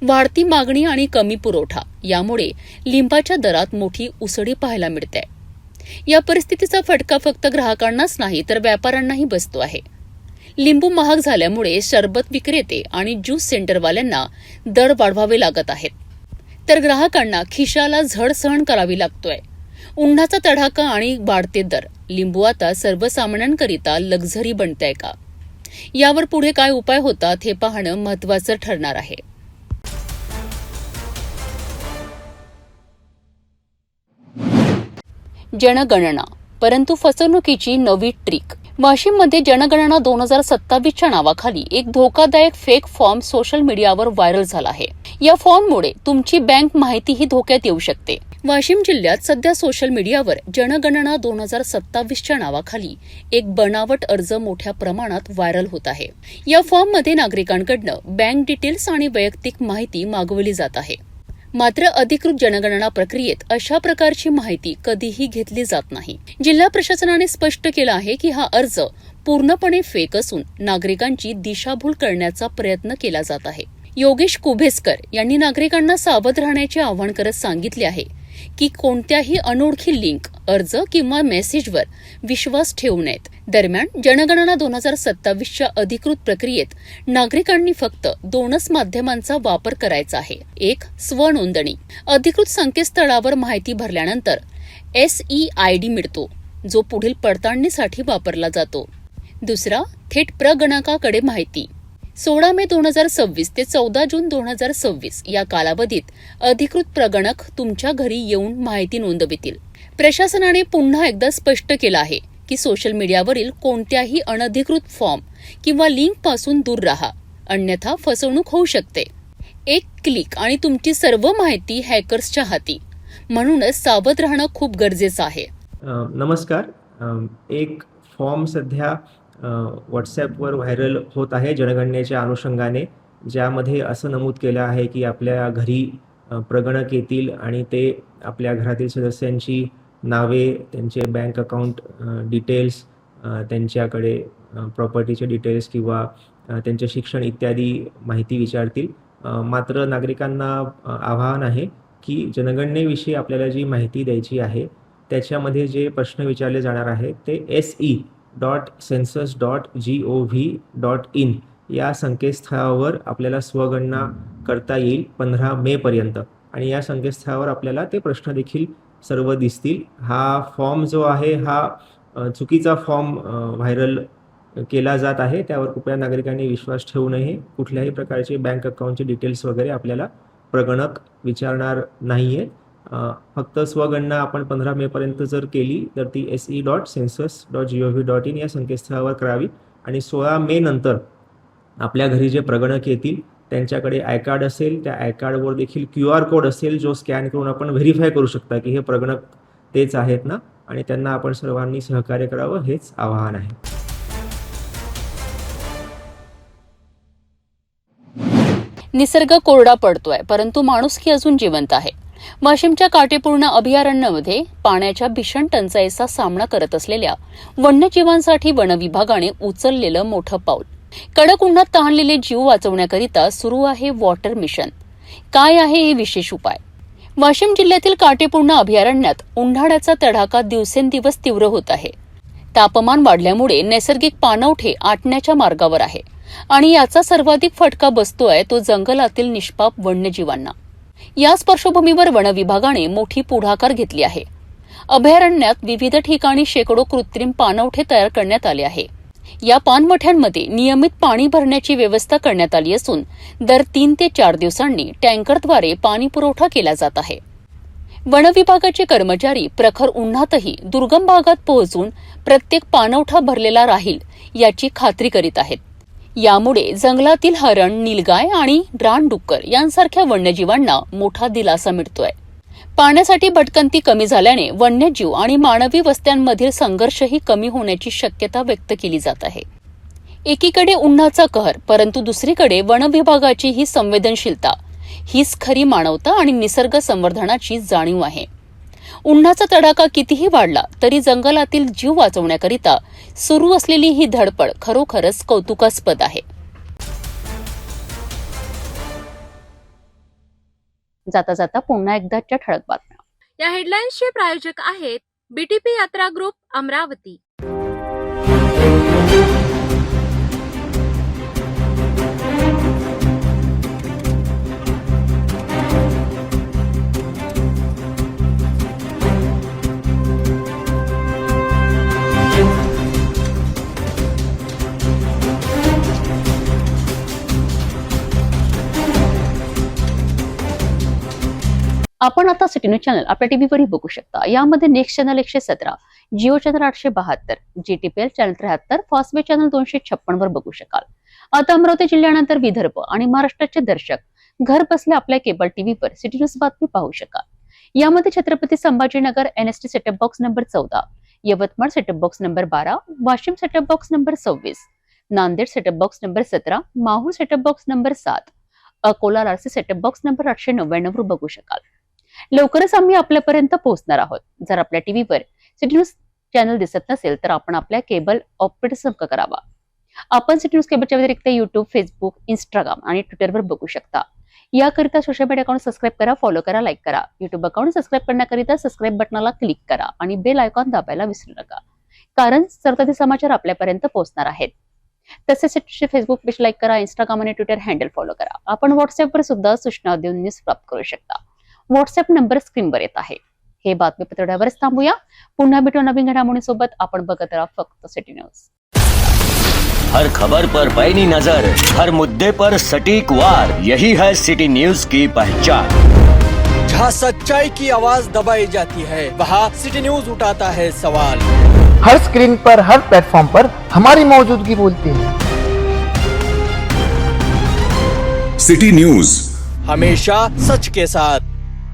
वाढती मागणी आणि कमी पुरवठा यामुळे लिंबाच्या दरात मोठी उसळी पाहायला मिळते. या परिस्थितीचा फटका फक्त ग्राहकांनाच नाही तर व्यापाऱ्यांनाही बसतो आहे. लिंबू महाग झाल्यामुळे सरबत विक्रेते आणि ज्यूस सेंटरवाल्यांना दर वाढवावे लागत आहेत, तर ग्राहकांना खिशाला झड सहन करावी लागतोय. उन्हाचा तडाखा आणि वाढते दर, लिंबू आता सर्वसामान्यांकरिता लक्झरी बनतंय का? यावर पुढे काय उपाय होतात हे पाहणं महत्त्वाचं ठरणार आहे. जनगणना, परंतु फसवणुकीची नवी ट्रिक. वाशिममध्ये जनगणना 2027च्या नावाखाली एक धोकादायक फेक फॉर्म सोशल मीडियावर व्हायरल झाला आहे. या फॉर्ममुळे तुमची बँक माहितीही धोक्यात येऊ शकते. वाशिम जिल्ह्यात सध्या सोशल मीडियावर जनगणना 2027च्या नावाखाली एक बनावट अर्ज मोठ्या प्रमाणात व्हायरल होत आहे. या फॉर्ममध्ये नागरिकांकडून बँक डिटेल्स आणि वैयक्तिक माहिती मागवली जात आहे. मात्र अधिकृत जनगणना प्रक्रियेत अशा प्रकारची माहिती कधीही घेतली जात नाही. जिल्हा प्रशासनाने स्पष्ट केलं आहे की हा अर्ज पूर्णपणे फेक असून नागरिकांची दिशाभूल करण्याचा प्रयत्न केला जात आहे. योगेश कुभेस्कर यांनी नागरिकांना सावध राहण्याचे आवाहन करत सांगितले आहे की कोणत्याही अनोळखी लिंक, अर्ज किंवा मेसेजवर विश्वास ठेवू नयेत. दरम्यान जनगणना 2027च्या अधिकृत प्रक्रियेत नागरिकांनी फक्त 2च माध्यमांचा वापर करायचा आहे. एक, स्वनोंदणी. अधिकृत संकेतस्थळावर माहिती भरल्यानंतर SEID मिळतो, जो पुढील पडताळणीसाठी वापरला जातो. दुसरा, थेट प्रगणकाकडे माहिती. 16 मे 2026 ते 14 जून 2026 या कालावधीत अधिकृत प्रगणक तुमच्या घरी येऊन माहिती नोंदवितील. प्रशासनाने पुन्हा एकदा स्पष्ट केलं आहे की सोशल मीडियावरील कोणत्याही अनधिकृत फॉर्म किंवा लिंकपासून दूर राहा, अन्यथा फसवणूक होऊ शकते. एक क्लिक आणि तुमची सर्व माहिती हॅकर्सच्या हाती. म्हणूनच सावध राहणं खूप गरजेचं आहे. नमस्कार. एक फॉर्म सध्या व्हॉट्सॲपवर व्हायरल होत आहे जनगणनेच्या अनुषंगाने, ज्यामध्ये असं नमूद केलं आहे की आपल्या घरी प्रगणक येतील आणि ते आपल्या घरातील सदस्यांची नावे, त्यांचे बँक अकाउंट डिटेल्स, त्यांच्याकडे प्रॉपर्टीचे डिटेल्स किंवा त्यांचे शिक्षण इत्यादी माहिती विचारतील. मात्र नागरिकांना आवाहन आहे की जनगणनेविषयी आपल्याला जी माहिती द्यायची आहे त्याच्यामध्ये जे प्रश्न विचारले जाणार आहेत ते se.census.gov.in या संकेतस्थळावर आपल्याला स्वगणना करता येईल 15 मे पर्यंत, आणि या संकेतस्थळावर आपल्याला ते प्रश्न देखील सर्व दिसतील. हा फॉर्म जो आहे हा चुकीचा फॉर्म व्हायरल केला जात आहे. त्यावर कृपया नागरिकांनी विश्वास ठेवू नये. कुठल्याही प्रकारचे बँक अकाउंटचे डिटेल्स वगैरे आपल्याला प्रगणक विचारणार नाही आहे. फक्त स्वगणना आपण 15 मे पर्यंत जर केली तर ती se.census.gov.in या संकेतस्थळावर करावी. आणि 16 मे नंतर आपल्या घरी जे प्रगणक येतील त्यांच्याकडे आय कार्ड असेल, त्या आय कार्डवर देखील QR कोड असेल, जो स्कॅन करून आपण व्हेरीफाय करू शकता की हे प्रगणक तेच आहेत ना, आणि त्यांना आपण सर्वांनी सहकार्य करावं हेच आवाहन आहे. निसर्ग कोरडा पडतोय, परंतु माणुसकी अजून जिवंत आहे. वाशिमच्या काटेपूर्ण अभयारण्यामध्ये पाण्याच्या भीषण टंचाईचा सामना करत असलेल्या वन्यजीवांसाठी वनविभागाने उचललेलं मोठं पाऊल. कडक उन्हात तहानलेले जीव वाचवण्याकरिता सुरू आहे वॉटर मिशन. काय आहे हे विशेष उपाय? वाशिम जिल्ह्यातील काटेपूर्ण अभयारण्यात उन्हाळ्याचा तडाखा दिवसेंदिवस तीव्र होत आहे. तापमान वाढल्यामुळे नैसर्गिक पाणवठे आटण्याच्या मार्गावर आहे आणि याचा सर्वाधिक फटका बसतोय तो जंगलातील निष्पाप वन्यजीवांना. याच पार्श्वभूमीवर वनविभागाने मोठी पुढाकार घेतली आहे. अभयारण्यात विविध ठिकाणी शेकडो कृत्रिम पाणवठे तयार करण्यात आले आहे. या पाणवठ्यांमध्ये नियमित पाणी भरण्याची व्यवस्था करण्यात आली असून दर 3 ते 4 दिवसांनी टँकरद्वारे पाणी पुरवठा केला जात आहे. वन विभागाचे कर्मचारी प्रखर उन्हातही दुर्गम भागात पोहोचून प्रत्येक पाणवठा भरलेला राहील याची खात्री करीत आहेत. यामुळे जंगलातील हरण, नीलगाय आणि रानडुक्कर यांसारख्या वन्यजीवांना मोठा दिलासा मिळतोय. पाण्यासाठी भटकंती कमी झाल्याने वन्यजीव आणि मानवी वस्त्यांमधील संघर्षही कमी होण्याची शक्यता व्यक्त केली जात आहे. एकीकडे उन्हाचा कहर, परंतु दुसरीकडे वन विभागाची ही संवेदनशीलता, हीच खरी मानवता आणि निसर्ग संवर्धनाची जाणीव आहे. उन्हाचा तडाखा कितीही वाढला तरी जंगलातील जीव वाचवण्याकरिता सुरू असलेली ही धडपड खरोखरच कौतुकास्पद आहे. जाता जाता पुन्हा एकदाच्या ठळक बातम्या. या हेडलाईन्सचे प्रायोजक आहेत बीटीपी यात्रा ग्रुप अमरावती. आपण आता सिटी न्यूज चॅनल आपल्या टीव्हीवरही बघू शकता. यामध्ये next channel 117, Jio channel 872, GTPL channel 73, Fastway channel 256 वर बघू शकाल. आता अमरावती जिल्ह्यानंतर विदर्भ आणि महाराष्ट्राचे दर्शक घर बसल्या आपल्या केबल टीव्हीवर सिटी न्यूज बातमी पाहू शकाल. यामध्ये Chhatrapati Sambhajinagar NST setup box number 14, Yavatmal setup box number 12, Washim setup box number 26, Nanded setup box number 17, Mahur setup box number 7, अकोला लारसी सेटअप बॉक्स नंबर 899 वर बघू शकाल. लवकरच आम्ही आपल्यापर्यंत पोहोचणार आहोत. जर आपल्या टीव्हीवर सिटी न्यूज चॅनल दिसत नसेल तर आपण आपल्या केबल ऑपरेटर संपर्क करावा. आपण सिटी न्यूज केबलच्या व्यतिरिक्त युट्यूब, फेसबुक, इंस्टाग्राम आणि ट्विटरवर बघू शकता. याकरिता सोशल मीडिया अकाउंट सबस्क्राईब करा, फॉलो करा, लाईक करा. युट्यूब अकाउंट सबस्क्राईब करण्याकरिता सबस्क्राईब बटनाला क्लिक करा आणि बेल आयकॉन दाबायला विसरू नका, कारण सरकारी समाचार आपल्यापर्यंत पोहोचणार आहेत. तसेच फेसबुक पेज लाईक करा, इंस्टाग्राम आणि ट्विटर हँडल फॉलो करा. आपण व्हॉट्सअपवर सुद्धा सूचना देऊन न्यूज प्राप्त करू शकता. व्हॉट्सअप नंबर स्क्रीनवर येत आहे. हे बातमीपत्र एवढ्यावरच थांबूया. पुन्हा भेटू नवीन घडामोडींसोबत. आपण बघत राहा फक्त सिटी न्यूज. हर खबर पर पैनी नजर, हर मुद्दे पर सटीक वार, यही है सिटी न्यूज की पहचान. जहाँ सच्चाई की आवाज दबाई जाती है वहाँ सिटी न्यूज उठाता है सवाल. हर स्क्रीन पर, हर प्लेटफॉर्म पर हमारी मौजूदगी बोलती है. सिटी न्यूज हमेशा सच के साथ.